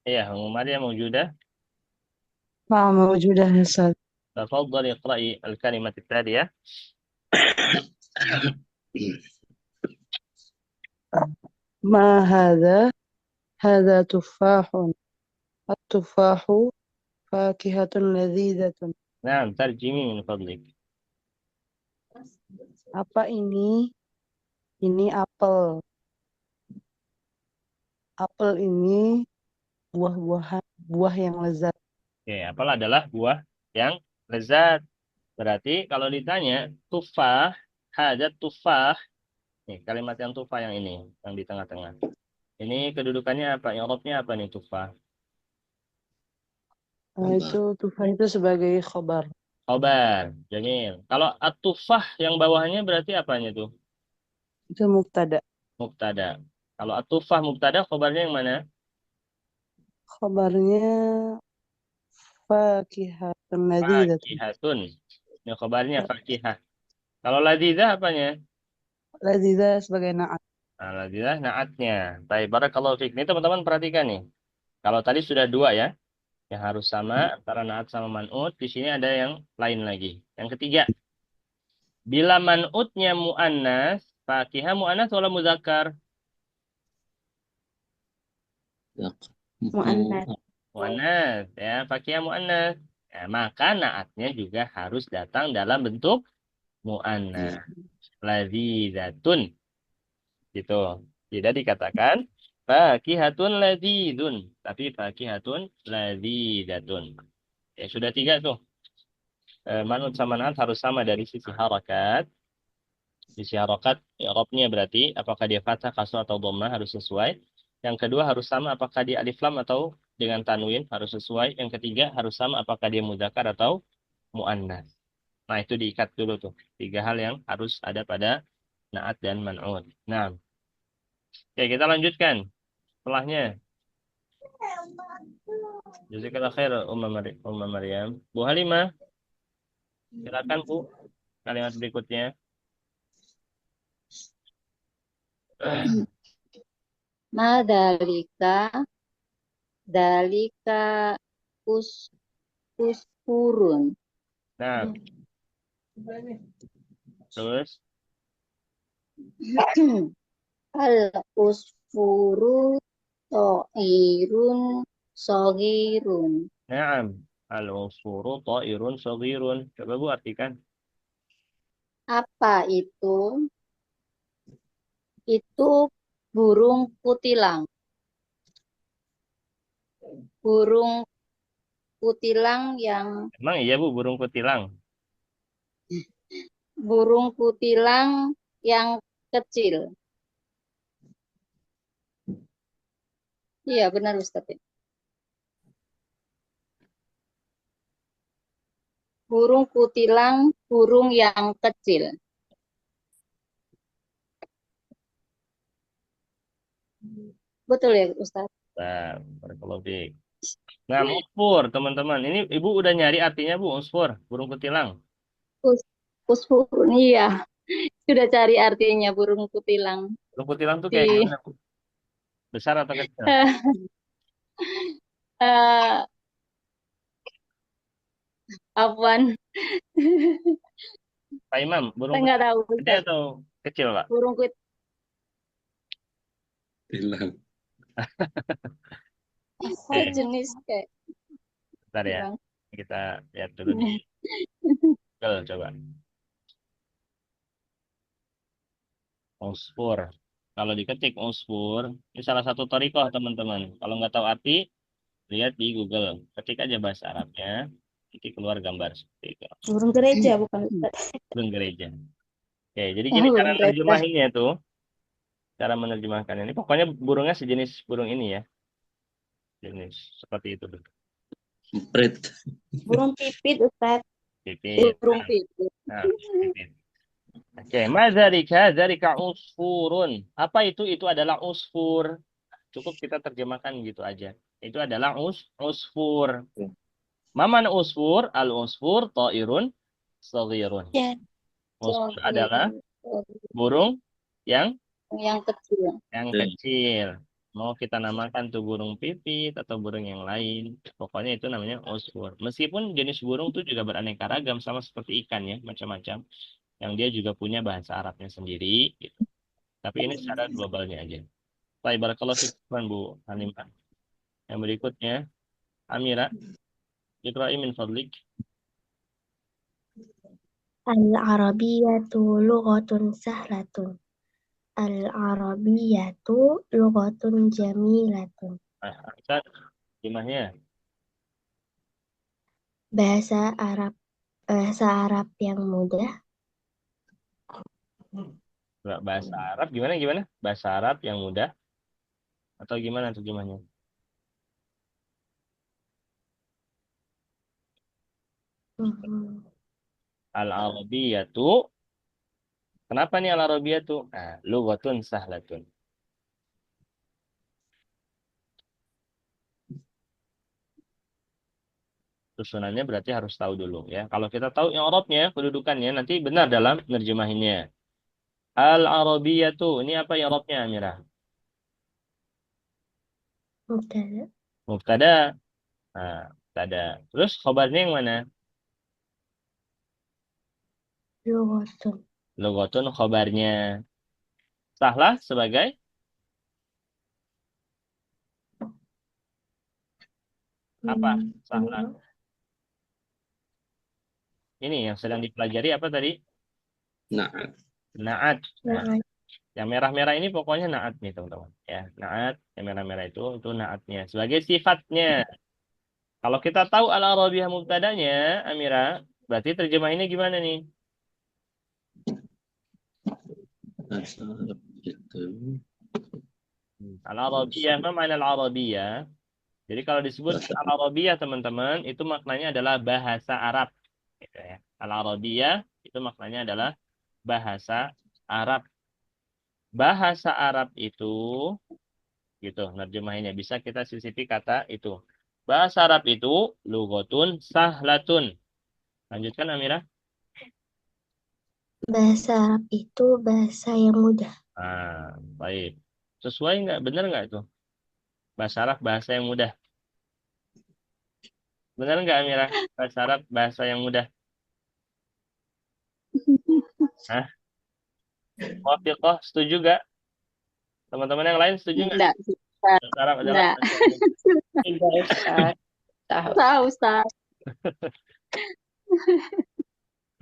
Ya, Maria موجودة. نعم موجودة يا أستاذ. تفضل اقرأي الكلمة التالية. ما هذا؟ هذا تفاح. التفاح فاكهة لذيذة. نعم، ترجمي من فضلك. Apa ini? Ini apel. Apel ini buah yang lezat. Oke, apel adalah buah yang lezat. Berarti kalau ditanya tufah, ada tufah. Nih, kalimat yang tufah yang ini, yang di tengah-tengah. Ini kedudukannya apa? I'rabnya apa nih tufah? Itu tufah itu sebagai khobar. Khobar, jamil. Kalau at-tufah yang bawahnya berarti apanya tuh? Itu mubtada. Mubtada. Kalau at-tufah mubtada, khobarnya yang mana? Khobarnya fakihatun ladzizatun. Fakihatun. Ini khobarnya fakihah. Kalau ladzizah apanya? Ladzizah sebagai na'at. Nah, ladzizah naatnya. Baik, barakallahu fiik. Ini teman-teman perhatikan nih. Kalau tadi sudah dua ya, yang harus sama antara naat sama man'ut. Di sini ada yang lain lagi. Yang ketiga, bila man'utnya mu'annas, fakihah mu'annas wala muzakkar? Mu'annas. Mu'annas, ya, fakihah mu'annas. Ya, maka naatnya juga harus datang dalam bentuk mu'annas. Ladzizatun. Gitu. Tidak dikatakan fakihatun ladzizun, tapi fakihatun ladzizatun. Ya, sudah tiga tuh. Manut sama naat harus sama dari sisi harakat. Sisi harakat, i'rabnya berarti apakah dia fathah, kasrah atau dhammah harus sesuai. Yang kedua harus sama apakah dia alif lam atau dengan tanwin harus sesuai. Yang ketiga harus sama apakah dia mudzakkar atau muannas. Nah, itu diikat dulu tuh. Tiga hal yang harus ada pada naat dan man'ut. Nah, oke, kita lanjutkan setelahnya. Jazakallahu khair Umma Maryam. Bu Halimah, silakan Bu, kalimat berikutnya. Ma dalika usfurun. Nah, terus Al usfuru ta'irun saghirun. na'am, al-usfuru ta'irun saghirun. Coba Bu artikan. Apa itu? Itu burung kutilang. Burung kutilang yang Emang iya Bu burung kutilang? yang kecil. Iya, benar Ustaz. Burung kutilang, burung yang kecil. Betul ya, Ustaz? Nah, barakallahu fiik. Nah, usfur, teman-teman. Ini Ibu udah nyari artinya Bu, usfur, burung kutilang. Usfur, iya. Sudah cari artinya burung kutilang. Burung kutilang tuh kayak gimana Bu? Besar atau kecil? Afwan. Pak Imam, burung Saya nggak tahu. gede atau kecil, Pak? Burung kutilang. Bilang. Jenis kayak. Bentar ya. Kita lihat dulu di Google coba. Usfur. Kalau diketik usfur, ini salah satu thariqah teman-teman. Kalau nggak tahu arti, lihat di Google. Ketik aja bahasa Arabnya, nanti keluar gambar seperti itu. Burung gereja bukan Ustaz. Burung gereja. Oke, jadi gini cara menerjemahinnya tuh. Cara menerjemahkan ini. Pokoknya burungnya sejenis burung ini ya. Jenis seperti itu. Prit. Burung pipit Ustaz. Pipit. Burung pipit. Nah, pipit. Oke, dzalika usfurun. Apa itu? Itu adalah usfur. Cukup kita terjemahkan gitu aja. Itu adalah usfur. Maman usfur, al-usfur ta'irun saghirun. Ya. Usfur adalah Burung yang kecil. kecil. Mau kita namakan tuh burung pipit atau burung yang lain. Pokoknya itu namanya usfur. Meskipun jenis burung itu juga beraneka ragam sama seperti ikan ya, macam-macam. Yang dia juga punya bahasa Arabnya sendiri gitu. Tapi ini secara globalnya aja. Baik, barakallahu fiikum Bu Hanifah. Yang berikutnya, Amira, iqra'i min fadlik. Al-Arabiyyatu lughatun sahlatun. Al-Arabiyyatu lughatun jamilatun. Nah, Ustaz, gimana? Bahasa Arab yang mudah. Bahasa Arab gimana? Bahasa Arab yang mudah atau gimana terjemahnya? Al-Arabiyatu. Kenapa nih Al-Arabiyatu? Nah, lughatun sahlatun. Susunannya berarti harus tahu dulu ya. Kalau kita tahu i'rabnya, kedudukannya nanti benar dalam nerjemahinnya. Al-Arabiyatu. Ini apa i'rabnya, Amira? Mubtada. Mubtada. Nah, mubtada. Terus khabarnya yang mana? Lughatun. Lughatun khabarnya. Sahlah sebagai apa? Sahlah. Ini yang sedang dipelajari apa tadi? Na'at. Na'at. Nah, Na'at. yang merah-merah ini pokoknya na'at nih teman-teman. Ya, na'at. Yang merah-merah itu na'atnya. Sebagai sifatnya. Kalau kita tahu al-Arabiyah mubtadanya, Amira, berarti terjemahinnya gimana nih? Bahasa Arab itu Al-Arabiyah, apa makna al-Arabiyah? Jadi kalau disebut al-Arabiyah teman-teman, itu maknanya adalah bahasa Arab. Gitu ya. Al-Arabiyah itu maknanya adalah bahasa Arab. Bahasa Arab itu, gitu, nerjemahinnya bisa kita sisipi kata itu. Bahasa Arab itu lughatun sahlatun. Lanjutkan Amira. Bahasa Arab itu bahasa yang mudah. Ah, baik. Sesuai nggak? Benar nggak itu? Bahasa Arab bahasa yang mudah. Benar nggak Amira? Bahasa Arab bahasa yang mudah. Hah? Wafiqah, setuju nggak? Teman-teman yang lain setuju nggak? Enggak, Bahasa Arab adalah enggak. bahasa yang mudah. Tidak, Ustaz. Tahu. Tahu, Ustaz.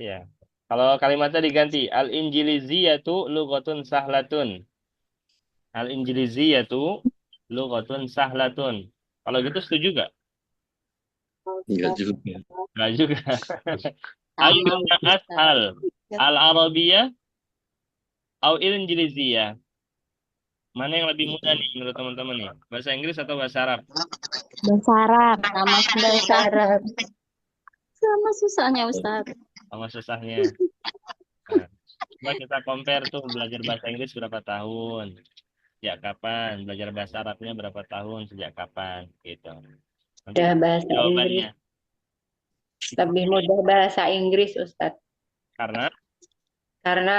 Ya. Kalau kalimatnya diganti, al-injiliziyatu lughatun sahlatun. Al-injiliziyatu lughatun sahlatun. Kalau gitu setuju nggak? enggak juga. Nggak juga. Ayyuna ashal al-arabiyah atau al-injiliziyah? Mana yang lebih mudah nih menurut teman-teman nih? Bahasa Inggris atau bahasa Arab? Bahasa Arab. Sama bahasa Arab. Sama susahnya, Ustaz. Sama susahnya. Nah, coba kita compare tuh belajar bahasa Inggris berapa tahun? Sejak kapan? Belajar bahasa Arabnya berapa tahun? Sejak kapan? Gitu. Nanti Udah bahasa Inggris. jawabannya. Lebih mudah bahasa Inggris, Ustaz. Karena? Karena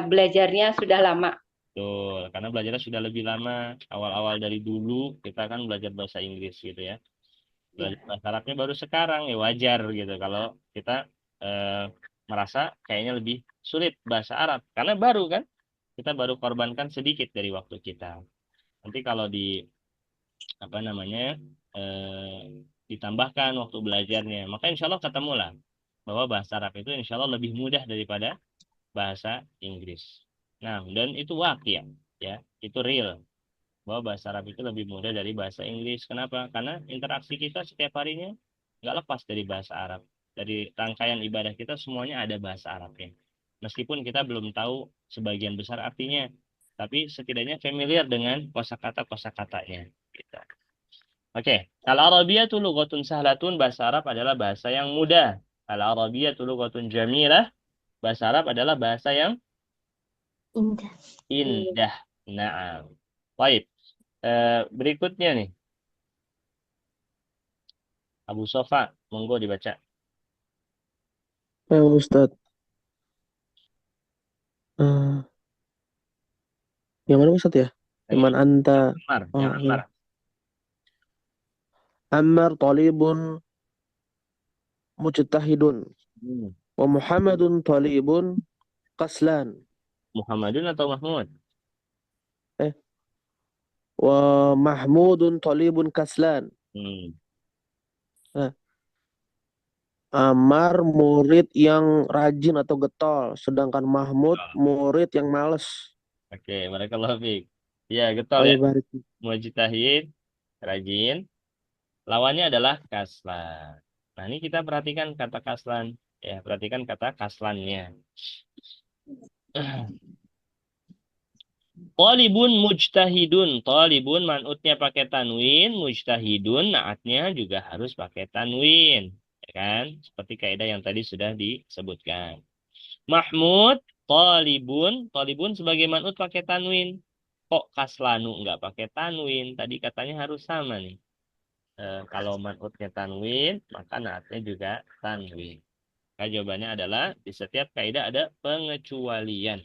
belajarnya sudah lama. Betul. Karena belajarnya sudah lebih lama. Awal-awal dari dulu kita kan belajar bahasa Inggris gitu ya. Belajar bahasa Arabnya baru sekarang ya wajar gitu. Kalau kita merasa kayaknya lebih sulit bahasa Arab. Karena baru kan. Kita baru korbankan sedikit dari waktu kita. Nanti kalau apa namanya ditambahkan waktu belajarnya, maka insya Allah ketemulah bahwa bahasa Arab itu insya Allah lebih mudah daripada bahasa Inggris. Nah, dan itu wakil ya, itu real bahwa bahasa Arab itu lebih mudah dari bahasa Inggris. Kenapa? Karena interaksi kita setiap harinya nggak lepas dari bahasa Arab. Dari rangkaian ibadah kita semuanya ada bahasa Arabnya. Meskipun kita belum tahu sebagian besar artinya, tapi setidaknya familiar dengan kosakata-kosakatanya. Gitu. Oke, al-Arabiyatu lughatun sahlatun, bahasa Arab adalah bahasa yang mudah. Al-Arabiyatu lughatun jamilah, bahasa Arab adalah bahasa yang Indah. indah. Naam. Baik. Berikutnya nih. Abu Sofa, monggo dibaca. Ustaz. Eh, yang mana Ustaz ya? Yang Man anta. Ammar, Oh, yang Ammar. Ammar talibun mujtahidun. Hmm. Wa Muhammadun talibun kaslan. Muhammadun atau Mahmud? Wa Mahmudun talibun kaslan. Hmm. Nah, Ammar murid yang rajin atau getol, sedangkan Mahmud murid yang males. Oke, barakallahu fiik. Ya, getol Oh ya. ya, barik. Mujtahid, rajin. Lawannya adalah kaslan. Nah, ini kita perhatikan kata kaslan. Ya, perhatikan kata kaslannya. Talibun mujtahidun. Talibun man'utnya pakai tanwin, mujtahidun naatnya juga harus pakai tanwin. Ya kan? Seperti kaidah yang tadi sudah disebutkan. Mahmud, talibun. Talibun sebagai man'ut pakai tanwin. Kok kaslanu nggak pakai tanwin? Tadi katanya harus sama nih. Kalau man'utnya tanwin, maka naatnya juga tanwin. Nah, jawabannya adalah di setiap kaidah ada pengecualian.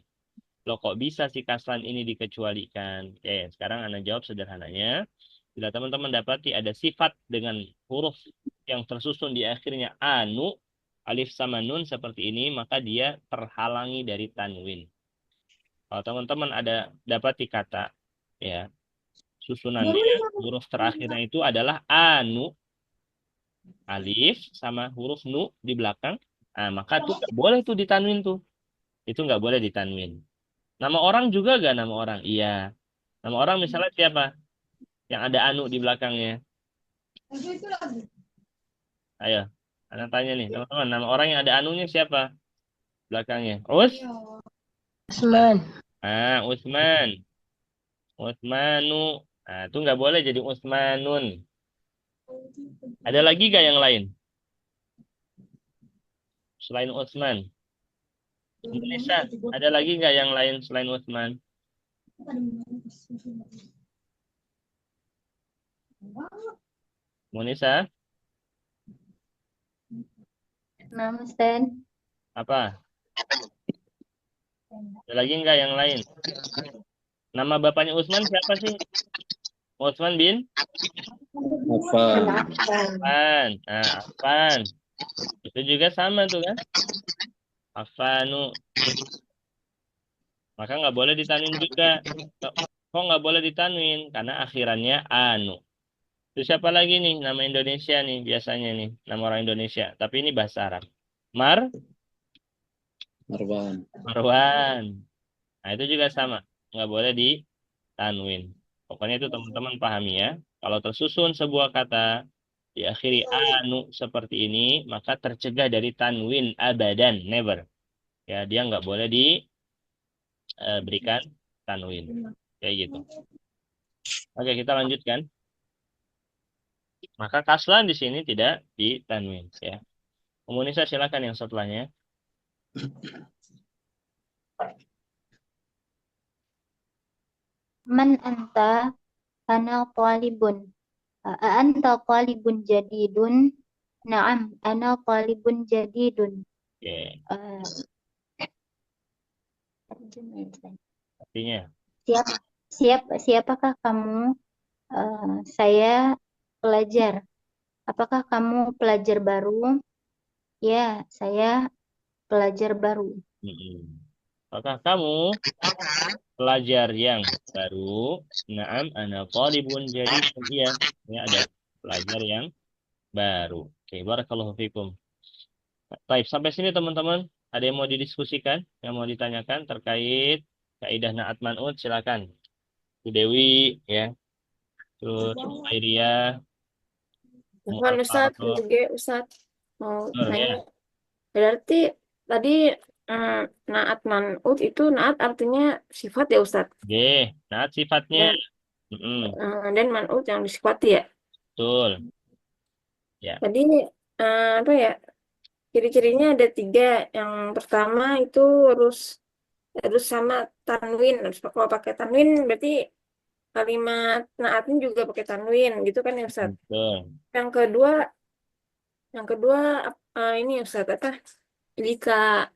Loh kok bisa si kaslan ini dikecualikan? Oke, sekarang Anda jawab sederhananya. Bila teman-teman dapati ada sifat dengan huruf yang tersusun di akhirnya anu, alif sama nun seperti ini, maka dia terhalangi dari tanwin. Kalau teman-teman ada dapati kata, ya, susunannya, huruf terakhirnya itu adalah anu, alif sama huruf nu di belakang, nah, maka tuh nggak boleh tuh ditanwin tuh. Itu nggak boleh ditanwin. Nama orang juga gak nama orang? Iya. Nama orang misalnya siapa? Yang ada anu di belakangnya. Ayo, Anda tanya nih, teman-teman. Nama orang yang ada anunya siapa? Belakangnya. Usman. Ah, Utsman. Utsmanu. Nah, itu nggak boleh jadi Utsmanun. Ada lagi gak yang lain? Selain Utsman. Indonesia, ada lagi nggak yang lain selain Utsman? Monisa, Nah, Ustaz. apa? Ada lagi nggak yang lain? Nama bapaknya Utsman siapa sih? Utsman bin? Affan. Affan. Nah, Affan. Itu juga sama tuh kan? Affanu. Maka nggak boleh ditanwin juga. Kok nggak boleh ditanwin? Karena akhirannya anu. Terus siapa lagi nih? Nama Indonesia nih biasanya nih. Nama orang Indonesia. Tapi ini bahasa Arab. Marwan. Marwan. Nah itu juga sama. Nggak boleh ditanwin. Pokoknya itu teman-teman pahami ya. Kalau tersusun sebuah kata diakhiri anu seperti ini, maka tercegah dari tanwin abadan, never. Ya, dia nggak boleh diberikan tanwin. Kayak gitu. Oke, kita lanjutkan. Maka kaslan di sini tidak ditanwin. Ya. Komunisa silakan yang setelahnya. Man anta ana talibun. Anta talibun jadidun. Naam, ana talibun jadidun. Oke, Eh, artinya. Siapakah kamu? Saya pelajar. Apakah kamu pelajar baru? Ya, saya pelajar baru. Apakah kamu pelajar yang baru? Naam, ana talibun jadi iya, ini ada pelajar yang baru. Oke, barakallahu fikum. Baik, sampai sini teman-teman. Ada yang mau didiskusikan, yang mau ditanyakan terkait kaidah naat man'ut, silakan. Bu Dewi, ya. Terus Airia, Mohon Ustaz, juga Ustaz mau ya. nanya. Berarti tadi naat man'ut itu naat artinya sifat ya Ustaz? Oke, naat sifatnya. Dan man'ut yang disifati ya? Betul. Ya. Tadi apa ya? Ciri-cirinya ada 3. Yang pertama itu harus sama tanwin. Kalau pakai tanwin berarti kalimat naatnya juga pakai tanwin gitu kan ya Ustaz? Betul. Yang kedua ini Ustaz apa? Jika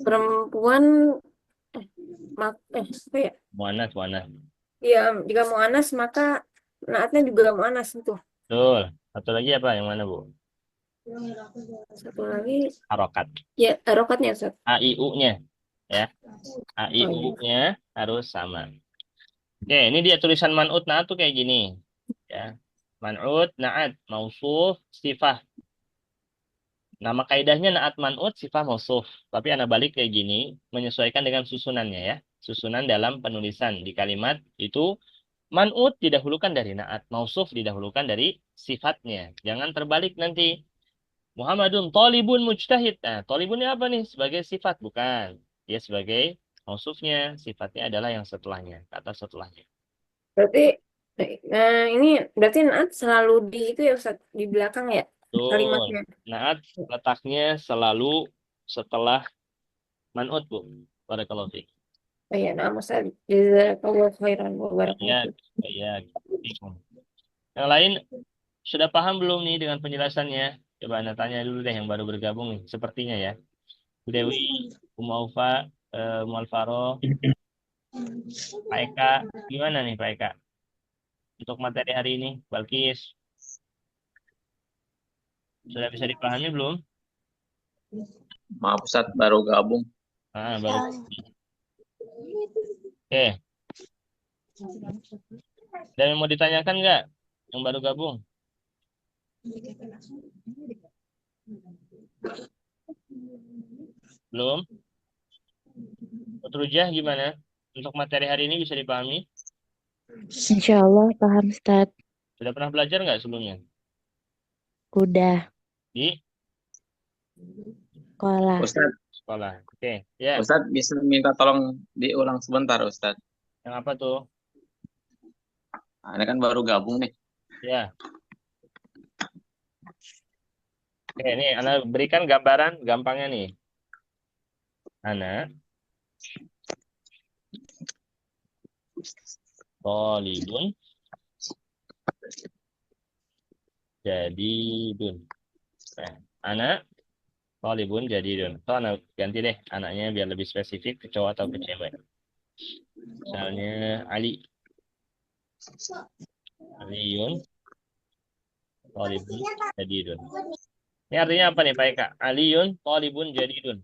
perempuan apa ya? Muannas, muannas. Ya, jika mu'anas maka naatnya juga mu'anas itu. Betul. Satu lagi apa? Yang mana, Bu? Satu lagi Harokat. ya harokatnya Ustaz. AIU-nya. Ya. Oh iya. AIU-nya harus sama. Oke, ini dia tulisan man'ut na'at tuh kayak gini. Ya. Man'ut, na'at, mausuf, sifah. Nama kaidahnya na'at man'ut, sifah mausuf. Tapi anak balik kayak gini, menyesuaikan dengan susunannya ya. Susunan dalam penulisan di kalimat itu man'ut didahulukan dari na'at, mausuf didahulukan dari sifatnya. Jangan terbalik nanti. Muhammadun talibun mujtahid. Nah, talibunnya apa nih? Sebagai sifat, bukan. Dia sebagai mausufnya, sifatnya adalah yang setelahnya, kata setelahnya. Berarti ini berarti naat selalu di itu ya Ustaz, di belakang ya Betul. kalimatnya. Na'at letaknya selalu setelah man'ut, Bu. Barakallahu fiik. Oh iya, nah Ustaz. Jazakallahu khairan wa Ya, barakallahu fiik. ya. Yang lain sudah paham belum nih dengan penjelasannya? Coba Anda tanya dulu deh yang baru bergabung nih. Sepertinya ya. Bu Dewi, Umu Aufa, Umu Alvaro, Pak Eka. Gimana nih Pak Eka? Untuk materi hari ini, Balkis. Sudah bisa dipahami belum? Maaf Ustaz, baru gabung. Baru. Oke. Dan yang mau ditanyakan nggak? Yang baru gabung? Belum? Utrujah gimana? Untuk materi hari ini bisa dipahami? Insya Allah paham Ustaz. Sudah pernah belajar nggak sebelumnya? Udah Di sekolah. Ustaz, sekolah. Oke. Ya. Ustaz bisa minta tolong diulang sebentar Ustaz. Yang apa tuh? Nah, ini kan baru gabung nih. Ya. Oke, ini Ana berikan gambaran gampangnya nih. Ana Tolibun jadidun. Nah, anak Tolibun jadidun. So, anak ganti deh anaknya biar lebih spesifik ke cowok atau ke cewek. Misalnya Ali. Aliun Tolibun jadidun. Ini artinya apa nih Pak Eka? Aliun Tolibun jadidun.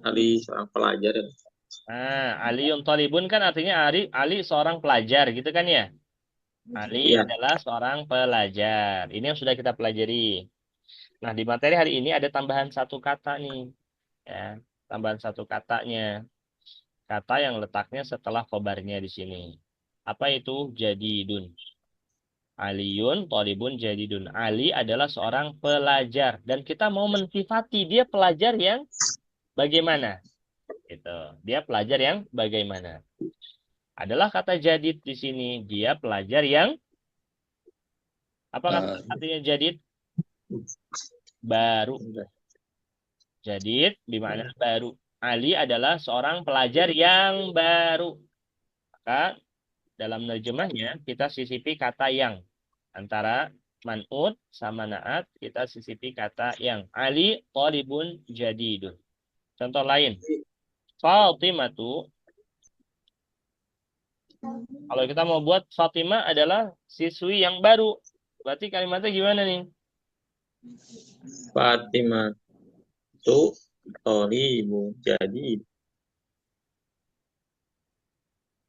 Ali seorang pelajar ya. Aliun Tolibun kan artinya Ali seorang pelajar gitu kan ya? Ali Iya. adalah seorang pelajar. Ini yang sudah kita pelajari. Nah, di materi hari ini ada tambahan satu kata nih. Ya, tambahan satu katanya. Kata yang letaknya setelah khobarnya di sini. Apa itu? Jadidun. Aliun, Tolibun, Jadidun. Ali adalah seorang pelajar. Dan kita mau mensifati dia pelajar yang bagaimana? Gitu. Dia pelajar yang bagaimana? Adalah kata jadid di sini. Dia pelajar yang apa artinya jadid? Baru. Jadid bermakna baru. Ali adalah seorang pelajar yang baru. Maka dalam nerjemahnya kita sisipi kata yang. Antara man'ut sama na'at kita sisipi kata yang. Ali talibun jadidun. Contoh lain. Fatimatu. Kalau kita mau buat Fatimah adalah siswi yang baru. Berarti kalimatnya gimana nih? Fatimah tu tolibu jadi.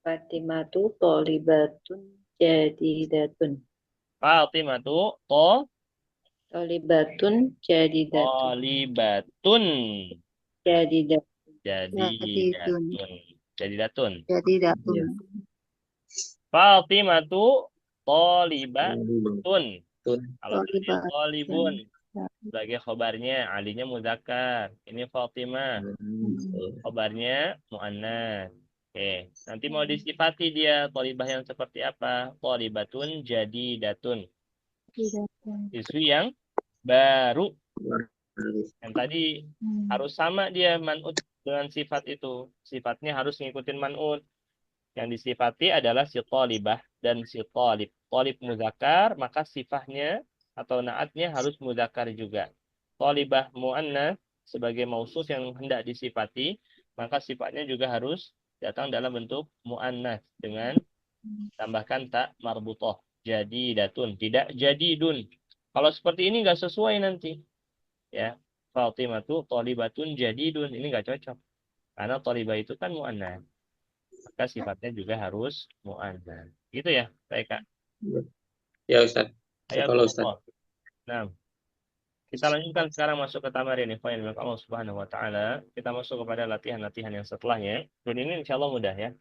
Fatimah tu tolibatun jadidatun. Fatimah tu Tolibatun jadidatun. tolibatun. Jadidatun. Jadidatun. Jadidatun. Fatimah tu tolibatun. Kalau tadi Tolibatun. tolibun sebagai khobarnya, alinya muzakkar. Ini Fatimah. Khobarnya muannas. Oke, nanti mau disifati dia tolibah yang seperti apa? Tolibatun jadidatun. Siswi yang baru. Yang tadi harus sama dia man'ut dengan sifat itu. Sifatnya harus ngikutin man'ut. Yang disifati adalah si tolibah dan si tolib. Tolib muzakkar, maka sifatnya atau naatnya harus muzakkar juga. thalibah mu'annas sebagai mausuf yang hendak disifati, maka sifatnya juga harus datang dalam bentuk mu'annas dengan tambahkan tak marbutah. Jadidatun, tidak jadidun. Kalau seperti ini nggak sesuai nanti. Ya, Fatimatu thalibatun jadidun. Ini nggak cocok. Karena thalibah itu kan mu'annas. Maka sifatnya juga harus mu'annas. Gitu ya, baik Kak. Ya Ustaz. Kalau Ustaz. Ayakumullah. Nah, kita lanjutkan sekarang masuk ke tamarin ikhwan fillah Allah Subhanahu wa taala. Kita masuk kepada latihan-latihan yang setelahnya. Dan ini insyaallah mudah ya.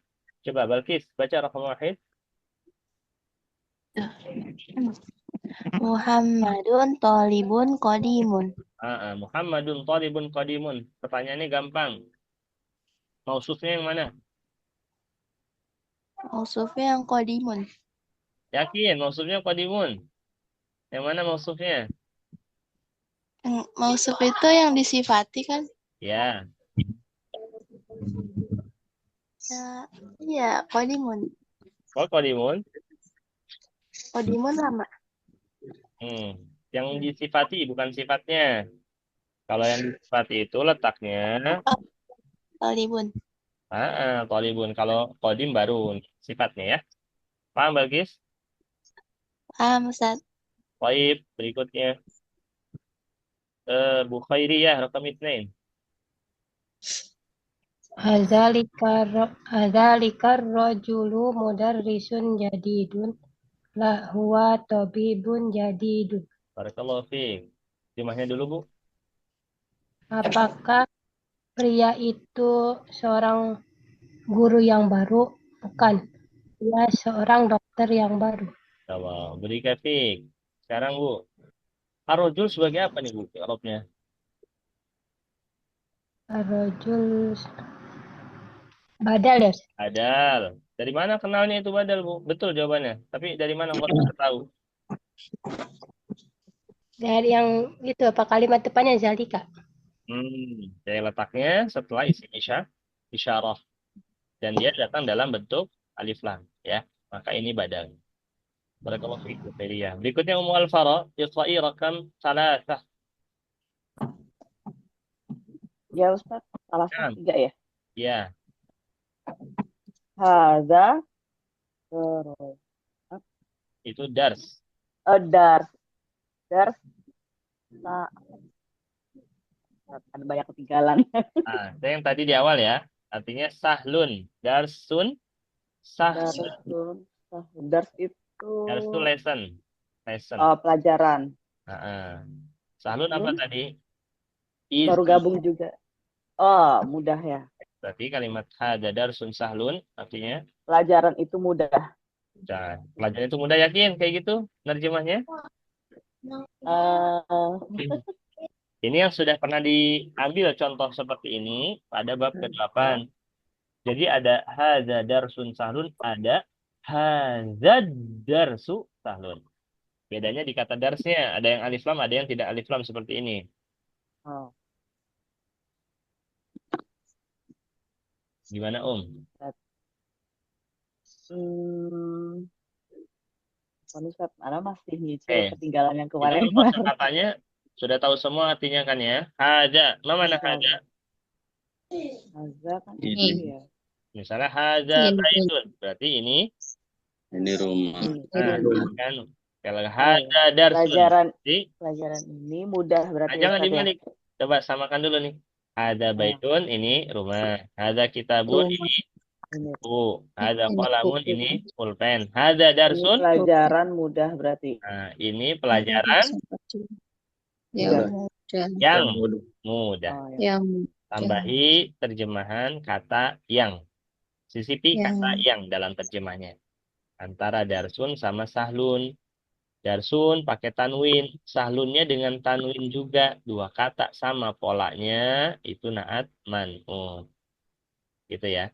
Coba Balkis baca raqam wahid. Muhammadun thalibun qadimun. Muhammadun thalibun qadimun. Pertanyaannya gampang. Mausufnya yang mana? Mausufnya yang qadimun. Yakin mausufnya qadimun. Yang mana mausufnya? Mausuf itu yang disifati kan? Ya. Iya, qadimun. Oh, qadimun. Qadimun sama. Yang disifati bukan sifatnya. Kalau yang disifati itu letaknya Thalibun. thalibun. Kalau qadim baru sifatnya ya. Paham Balkis? Paham, Ustaz. Baik, berikutnya. Bu Khairiyah, rakam 2. Hadzalikar rajulu mudarrisun jadidun lahuwa tabibun jadidun. Barakallahu fiik. Jumlahnya dulu, Bu. Apakah pria itu seorang guru yang baru? Bukan. Dia seorang dokter yang baru. Kalau beri kafik. Sekarang, Bu. Ar-rajul sebagai apa nih, Bu? Arabnya. Ar-rajul badal ya? Badal. Dari mana kenalnya itu badal, Bu? Betul jawabannya. Tapi dari mana kok bisa tahu? Dari yang itu apa kalimat depannya zalika? Dari letaknya setelah isim isyarah. Dan dia datang dalam bentuk alif lam, ya. Maka ini badal. Barakallahu fiik, Bu Khairiyah. Berikutnya Ummu Al-Fara, iqra'i rakam 3. Ya Ustaz, salah 3 ya? Ya. Hadza Itu dars. dars. Ada banyak ketinggalan. Itu yang tadi di awal ya. Artinya sahlun. Darsun. Sahlun. Dars itu Darsun lesson. pelajaran. Sahlun apa tadi? Baru gabung juga. Oh, mudah ya. Berarti kalimat hadza darsun sahlun artinya pelajaran itu mudah. Pelajaran itu mudah, yakin kayak gitu nerjemahnya? Ini yang sudah pernah diambil contoh seperti ini pada bab ke-8. Jadi ada hadza darsun sahlun, ada hadza darsu sahlun. Bedanya di kata darsnya, ada yang alif lam, ada yang tidak alif lam seperti ini. Gimana Ustaz, Ana masih nyicil ketinggalan yang kemarin. Katanya sudah tahu semua artinya kan ya? Hadza, mana hadza? Hadza kan ini ya. Misalnya hadza baitun, berarti ini rumah. Kan kalau hadza darsun. Pelajaran ini mudah berarti. Jangan dibalik. Coba samakan dulu nih. Hadza baitun ini rumah. Hadza kitabun ini buku. Hadza qalamun ini pulpen. Hadza darsun. Pelajaran mudah berarti. Nah, ini pelajaran yang mudah. Tambahi terjemahan kata yang. Sisipi kata yang dalam terjemahnya. Antara darsun sama sahlun. Darsun pakai tanwin. Sahlunnya dengan tanwin juga. 2 kata sama polanya. Itu naat man'ut. Gitu ya.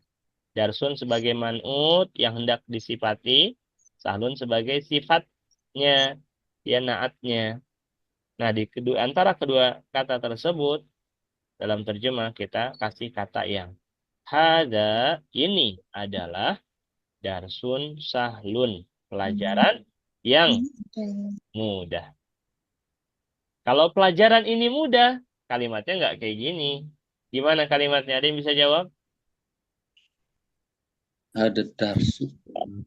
Darsun sebagai man'ut yang hendak disifati. Sahlun sebagai sifatnya. Dia naatnya. Nah, antara kedua kata tersebut. Dalam terjemah kita kasih kata yang. Hadza ini adalah darsun sahlun. Pelajaran yang mudah. Kalau pelajaran ini mudah, kalimatnya nggak kayak gini. Gimana kalimatnya? Ada yang bisa jawab? Ada darsu.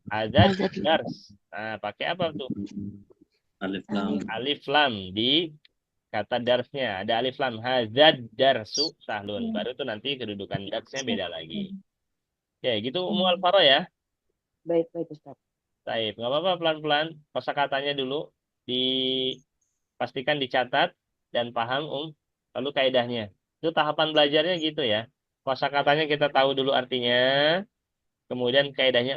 Ada dars. Nah, pakai apa tuh? Alif lam. Alif lam di kata darsnya. Ada alif lam. Hadzal darsu sahlun. Baru tuh nanti kedudukan darsnya beda lagi. Ya, gitu Umu Al-Faro ya. Baik, baik Ustaz. Baik, nggak apa-apa pelan-pelan. Kosakatanya dulu dipastikan dicatat dan paham lalu kaidahnya. Itu tahapan belajarnya gitu ya. Kosakatanya kita tahu dulu artinya, kemudian kaidahnya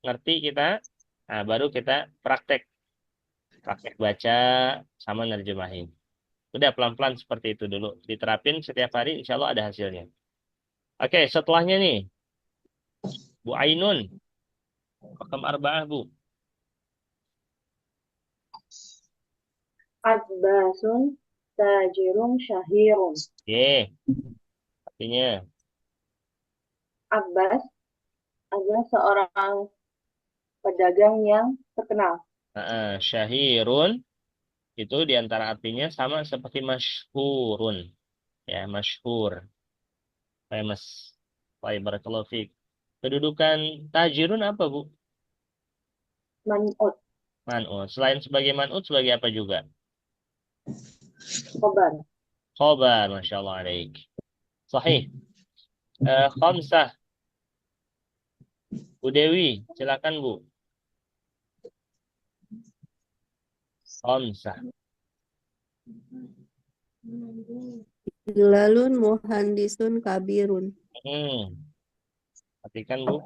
ngerti kita, nah baru kita praktek baca sama nerjemahin. Udah pelan-pelan seperti itu dulu. Diterapin setiap hari, insya Allah ada hasilnya. Oke, setelahnya nih. Bu Ainun. Rakam arba'ah, Bu. Adbasun tajirun syahirun. Oke. Artinya. Abbas adalah seorang pedagang yang terkenal. Syahirun. Itu diantara artinya sama seperti masyhurun. Ya, masyhur. Famous. Baik, barakallahu fiik. Kedudukan tajirun apa, Bu? Man'ut. Man'ut. Selain sebagai man'ut, sebagai apa juga? Khobar. Khobar, Masya Allah alaik. Sahih. Khamsah. Bu Dewi, silakan Bu. Khamsah. Bilalun muhandisun kabirun. Perhatikan Bu.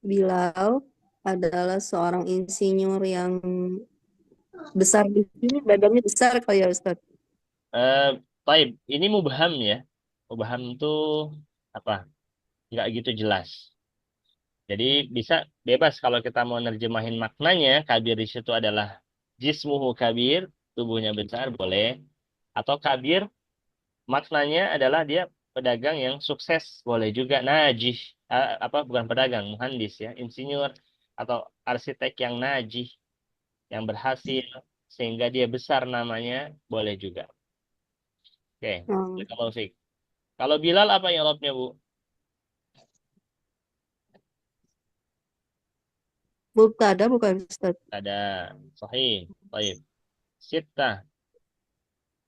Bilal adalah seorang insinyur yang besar di sini, badannya besar kayak Ustaz. Baik, ini mubham ya. Mubham itu apa? Nggak gitu jelas. Jadi bisa bebas kalau kita mau nerjemahin maknanya, kabir di situ adalah jismuhu kabir, tubuhnya besar, boleh. Atau kabir, maknanya adalah dia pedagang yang sukses, boleh juga. Najih, bukan pedagang, muhandis ya, insinyur atau arsitek yang najih, yang berhasil, sehingga dia besar namanya, boleh juga. Oke, kalau Bilal apa yang jawabnya, Bu? Mubtada bukan Ustaz? Ada, sahih, baik. Sittah.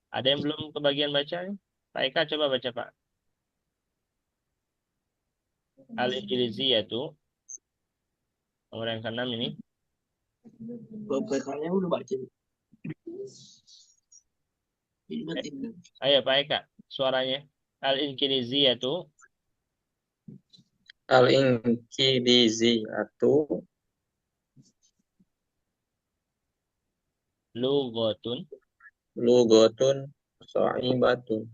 Ada yang belum kebagian baca? Pak Eka coba baca, Pak. Al-Injiliziyah nomor yang ke-6 ini. Bacanya udah baca. Ayo Pak Eka, suaranya. Al-Injiliziyah Al-Injiliziyah Lughatun So'ibatun.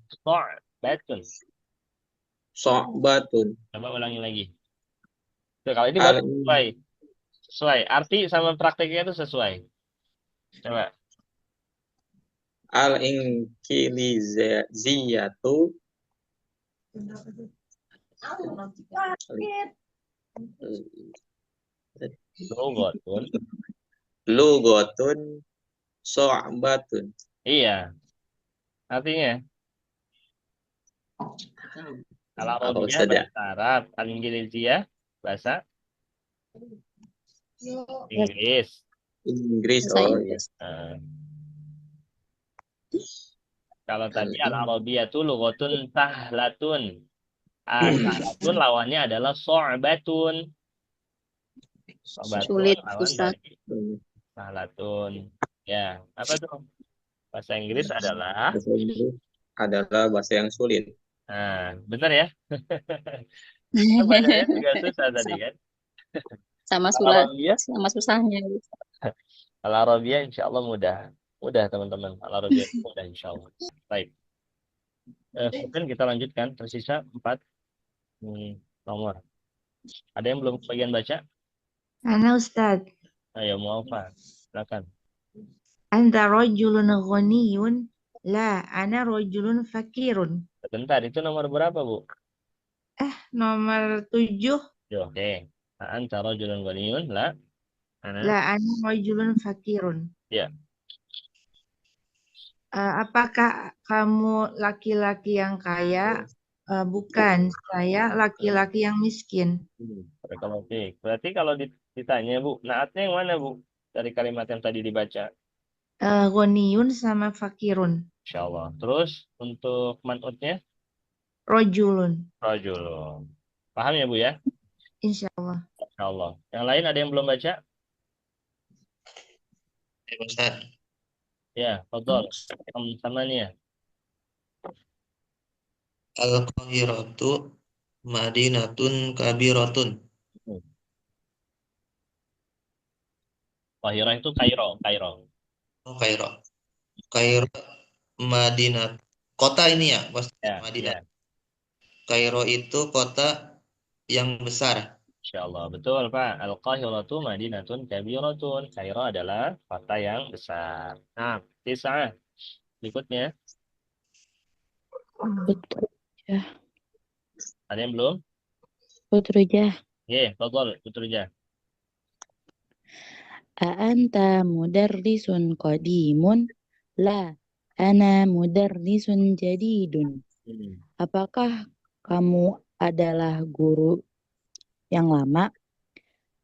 Coba ulangi lagi. Tuh, kalau ini baru sesuai. Arti sama prakteknya itu sesuai. Coba. Al-Injiliziyatu Lughatun So'ibatun. Iya. Artinya Al-Arabiyah bahasa Arab, Al-Injiliziyah bahasa Inggris. Oh iya. Kalau tadi Al-Arabiyah itu lughatun sahlatun. Sahlatun lawannya adalah so'batun. Sulit, Ustaz. Sahlatun. Ya, apa tuh? Bahasa Inggris adalah bahasa yang sulit. Nah, benar ya? Bacanya juga susah tadi kan? Sama susahnya. Al-Arabiyah insya Allah mudah. Mudah teman-teman. Al-Arabiyah mudah insya Allah. Baik. Kemudian kita lanjutkan. Tersisa 4 nomor. Ada yang belum bagian baca? Ana Ustaz. Ayo Mu'afa. Silakan. Anta rajulun ghaniyun. La, ana rajulun fakirun. Bentar, itu nomor berapa, Bu? Nomor 7. Oke. Anta rajulun ghaniyun. La. La, ana rajulun fakirun. Ya. Apakah kamu laki-laki yang kaya? Bukan, saya laki-laki yang miskin. Barakallahu. Berarti kalau ditanya Bu, naatnya yang mana Bu? Dari kalimat yang tadi dibaca. Ghaniyun sama fakirun. Insya Allah. Terus untuk man'utnya? Rojulun. Rajulun. Paham ya Bu ya? Insya Allah. Insya Allah. Yang lain ada yang belum baca? Ya Ustaz. Ya, fadhol. Sama nih ya. Al-Qahiratu Madinatun Kabiratun. Qahirah itu Kairo. Oh, Kairo. Kairo Madinah. Kota ini ya, Bos. Ya, Madinah. ya. Kairo itu kota yang besar. Insya Allah. Betul Pak. Al-Qahiratu Madinatun Kabiratun. Kairo adalah kota yang besar. Nah, tis'ah. Berikutnya. Putrujah. Ada yang belum? Putrujah. Ya, fadhol. Putrujah. A'anta mudarrisun qadimun? La, ana mudarrisun jadidun. Apakah kamu adalah guru yang lama?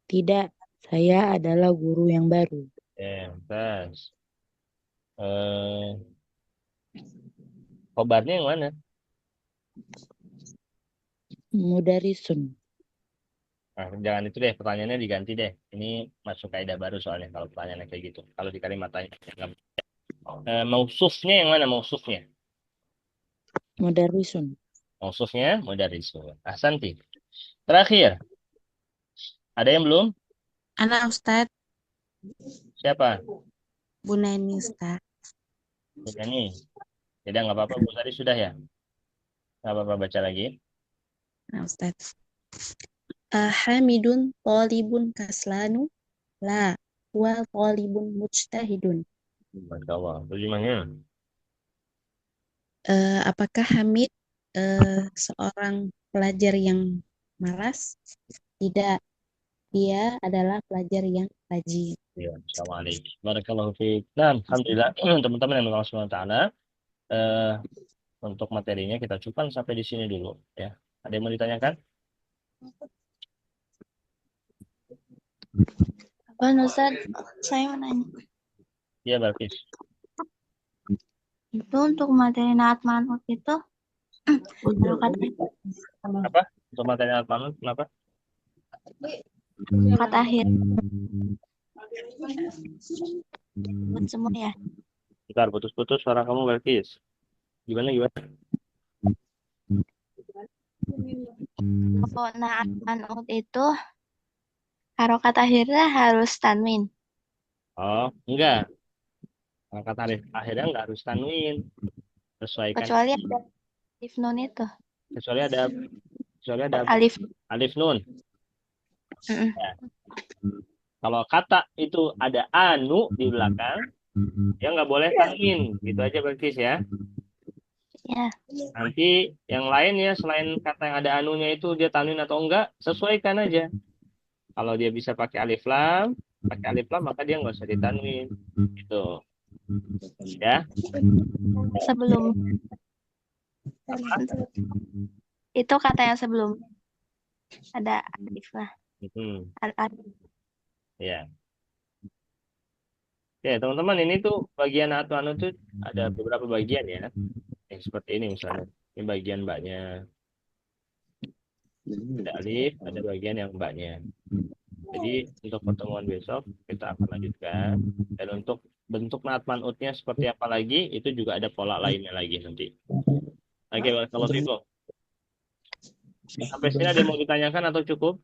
Tidak, saya adalah guru yang baru. Pas. Khobarnya yang mana? Mudarrisun. Nah, jangan itu deh, pertanyaannya diganti deh. Ini masuk kaidah baru soalnya kalau pertanyaannya kayak gitu. Kalau di kalimat tanya. Mausufnya yang mana mausufnya? Mudarrisun. Mausufnya mudarrisun. Ahsanti. Terakhir. Ada yang belum? Anak Ustadz, Siapa? Bu Neni Ustadz. Ini. Tidak, nggak apa-apa. Bu tadi sudah ya? Nggak apa-apa, baca lagi. Anak Ustadz. Hamidun tolibun kaslanu? La, huwa tolibun mujtahidun. Masya Allah. Terjemahnya. Apakah Hamid seorang pelajar yang malas? Tidak, dia adalah pelajar yang rajin. Ya, Assalamualaikum. Barakallahu fiik. Nah, alhamdulillah teman-teman yang Allah Subhanahu wa taala, untuk materinya kita cukupkan sampai di sini dulu ya. Ada yang mau ditanyakan? Apa Ustaz? Saya mau nanya. Iya, Balkis. Itu untuk materi naat manut itu Apa? Untuk materi al-manut kenapa? kata akhir buat semua ya. Bentar, putus-putus suara kamu, Balkis. Gimana? Kalau naat manut itu harokat akhirnya harus tanwin. Oh, enggak. Kata akhirnya enggak harus tanwin. Sesuaikan. Kecuali ada alif nun itu. Kecuali ada alif nun. Ya. Kalau kata itu ada anu di belakang, ya nggak boleh tanwin. Gitu aja Balkis ya. Ya. Nanti yang lain ya, selain kata yang ada anunya itu dia tanwin atau enggak, sesuaikan aja. Kalau dia bisa pakai alif lam, maka dia nggak usah ditanwin. Gitu. Ya. Sebelum itu kata yang sebelum ada alif lah. Ya. Oke, teman-teman, ini tuh bagian atau anu tuh ada beberapa bagian ya. Seperti ini misalnya. Ini bagian mbaknya. Ada alif, ada bagian yang mbaknya. Jadi untuk pertemuan besok kita akan lanjutkan. Dan untuk bentuk naat manutnya seperti apa lagi, itu juga ada pola lainnya lagi nanti. Oke, kalau itu. Sampai sini ada yang mau ditanyakan atau cukup?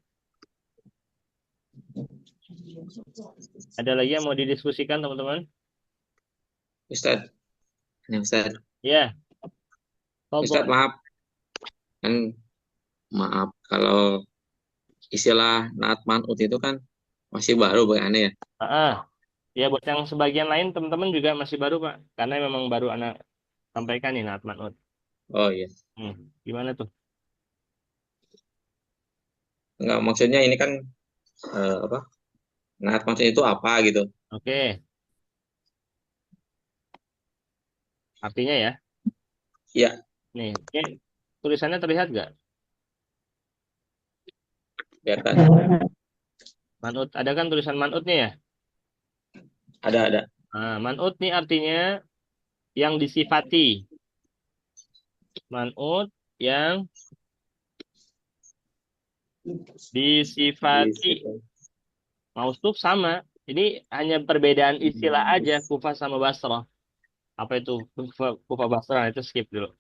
Ada lagi yang mau didiskusikan, teman-teman? Ustaz. Ini Ustaz. Ya. Ustaz, maaf. Maaf kalau istilah naat manut itu kan masih baru bagi aneh ya. Ya, buat yang sebagian lain teman-teman juga masih baru, Pak. Karena memang baru anak sampaikan nih naat manut. Oh iya. Gimana tuh? Enggak, maksudnya ini kan apa? Naat manut itu apa gitu. Oke. Artinya ya. Ya, Nih, ini tulisannya terlihat nggak? kelihatan. Man'ut, ada kan tulisan man'utnya ya? Ada. Nah, man'ut nih artinya yang disifati. Man'ut yang disifati. Mausuf sama. Ini hanya perbedaan istilah aja, Kufah sama Basrah. Apa itu Kufah Basrah? Itu skip dulu.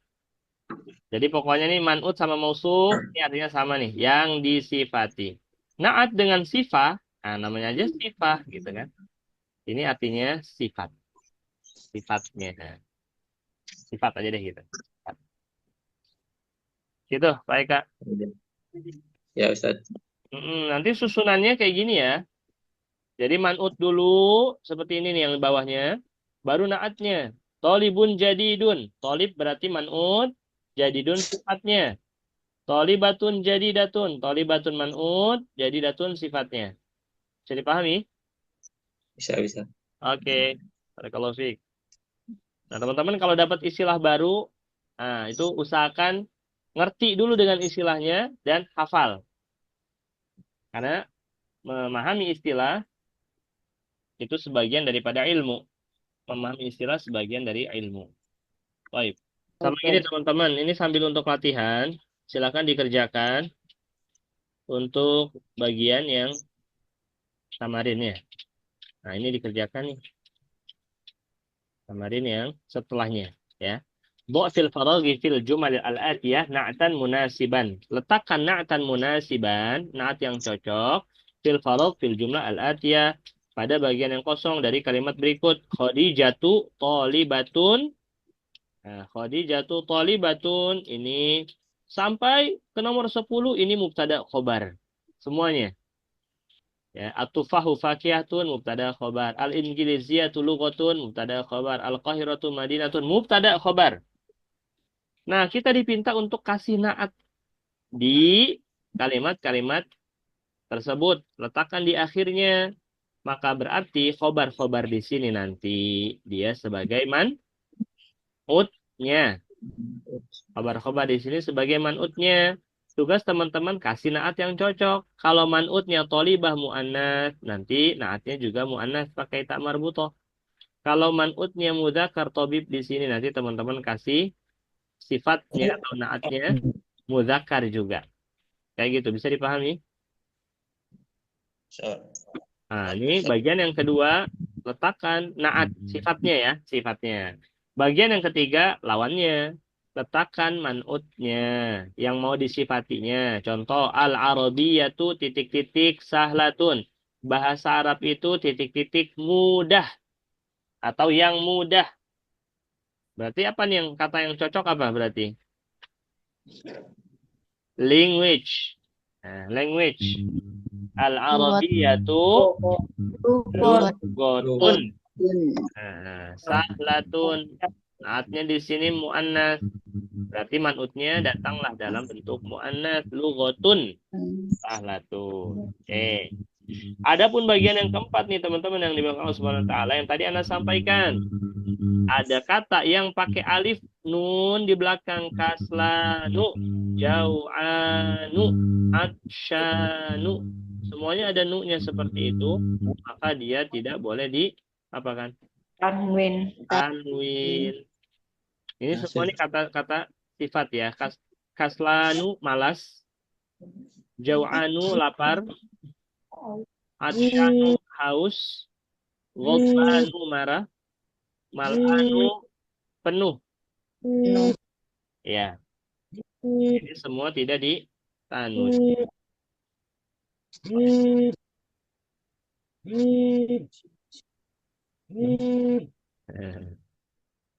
Jadi pokoknya nih man'ut sama mausuf ini artinya sama nih, yang disifati. Na'at dengan sifat, nah namanya aja sifat gitu kan. Ini artinya sifat. Sifatnya. Sifat aja deh gitu. Sifat. Gitu, baik Kak. Ya, Ustaz. Nanti susunannya kayak gini ya. Jadi man'ut dulu seperti ini nih yang di bawahnya. Baru na'atnya. Tolibun jadidun. Tolib berarti man'ut. Jadidun sifatnya. Tolibatun jadidatun. Tolibatun man'ut. Jadidatun sifatnya. Bisa dipahami? Bisa. Oke. Barakallahu fiik. Nah teman-teman kalau dapat istilah baru, nah itu usahakan ngerti dulu dengan istilahnya dan hafal. Karena memahami istilah itu sebagian daripada ilmu. Memahami istilah sebagian dari ilmu. Baik. Sama ini teman-teman, ini sambil untuk latihan, silakan dikerjakan untuk bagian yang samarinnya. Nah, ini dikerjakan nih. Samarin yang setelahnya, ya. Fil faraghi fil jumal al-atiyah na'tan munasiban. Letakkan na'tan munasiban, na'at yang cocok, fil faragh fil jumlah al-atiyah pada bagian yang kosong dari kalimat berikut. Khadijatu thalibatun. Nah, Khadijatu thalibatun ini sampai ke nomor 10 ini mubtada khobar. Semuanya. Ya, at-tufahu fakihatun mubtada khobar. Al-injiliziyatu lughatun mubtada khobar. Al-qahiratu madinatun mubtada khobar. Nah, kita dipinta untuk kasih na'at di kalimat-kalimat tersebut. Letakkan di akhirnya. Maka berarti khobar-khobar di sini nanti dia sebagai man'utnya. Khobar-khobar di sini sebagai man'utnya. Tugas teman-teman kasih na'at yang cocok. Kalau man'utnya tolibah mu'annas, nanti na'atnya juga mu'annas pakai tak marbutoh. Kalau man'utnya mudzakkar tobib di sini, nanti teman-teman kasih sifatnya atau na'atnya mudzakkar juga. Kayak gitu, bisa dipahami? Nah, ini bagian yang kedua, letakkan na'at sifatnya ya, sifatnya. Bagian yang ketiga, lawannya. Letakkan man'utnya yang mau disifatinya. Contoh, al-arabiyatu titik-titik sahlatun. Bahasa Arab itu titik-titik mudah. Atau yang mudah. Berarti apa nih yang kata yang cocok apa berarti? Language. Nah, language. Al-arabiyatu lughatun. Nah, sahlatun. Naatnya di sini mu'annas. Berarti man'utnya datanglah dalam bentuk mu'annas. Lughatun. Sahlatun. Oke. Adapun bagian yang keempat nih teman-teman yang dimaksud Allah Subhanahu wa taala yang tadi Anda sampaikan. Ada kata yang pakai alif nun di belakang kaslanu, jau'anu, atsyanu. Semuanya ada nu-nya seperti itu, maka dia tidak boleh diapakan? Tanwin. Ini semua ini kata-kata sifat ya. Kaslanu malas, jau'anu lapar, atsyanu haus, ghadbanu marah, mal'anu penuh. Ya. Ini semua tidak ditanwin.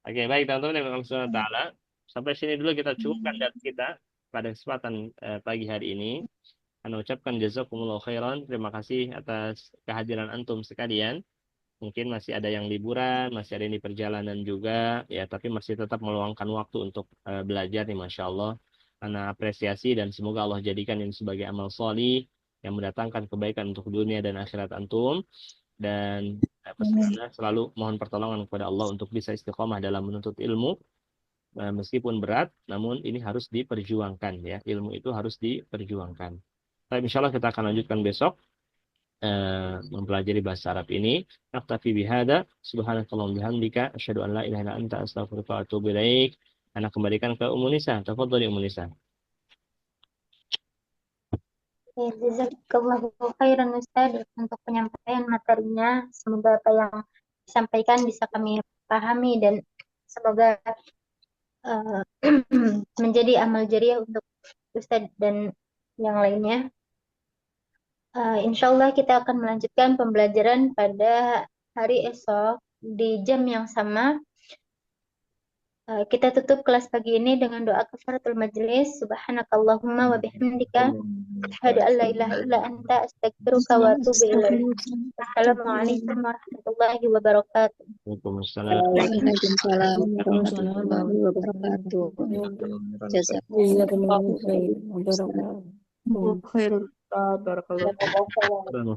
Oke, baik teman-teman yang Allah Subhanahu wa taala. Sampai sini dulu kita cukupkan data kita pada kesempatan pagi hari ini. Anda ucapkan jazakumullah khairan. Terima kasih atas kehadiran antum sekalian. Mungkin masih ada yang liburan, masih ada yang di perjalanan juga, ya. Tapi masih tetap meluangkan waktu untuk belajar nih, masya Allah. Karena apresiasi dan semoga Allah jadikan ini sebagai amal sholih yang mendatangkan kebaikan untuk dunia dan akhirat antum. dan pesan Anda selalu mohon pertolongan kepada Allah untuk bisa istiqomah dalam menuntut ilmu. Meskipun berat, namun ini harus diperjuangkan ya. Ilmu itu harus diperjuangkan. Tapi insya Allah kita akan lanjutkan besok mempelajari bahasa Arab ini. Naktafi bihada, subhanakallahumma bihamdika, asyhadu an la ilaha illa anta, astaghfiruka wa atubu ilaik. Anak kembalikan ke Ummu Nisa. Tafadhali Ummu Nisa. Jazakallahu khairan Ustaz untuk penyampaian materinya. Semoga apa yang disampaikan bisa kami pahami dan semoga menjadi amal jariah untuk Ustaz dan yang lainnya. Insya Allah kita akan melanjutkan pembelajaran pada hari esok di jam yang sama. Kita tutup kelas pagi ini dengan doa kafaratul majelis. Subhanakallahumma wa bihamdika, asyhadu an la ilaha illa anta, astaghfiruka wa atubu ilaik. Assalamualaikum warahmatullahi wabarakatuh. Waalaikumsalam. Waalaikumsalam warahmatullahi wabarakatuh. Jazakumullahu khairan. Barakallahu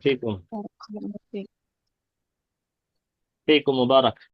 Fiikum mubarak.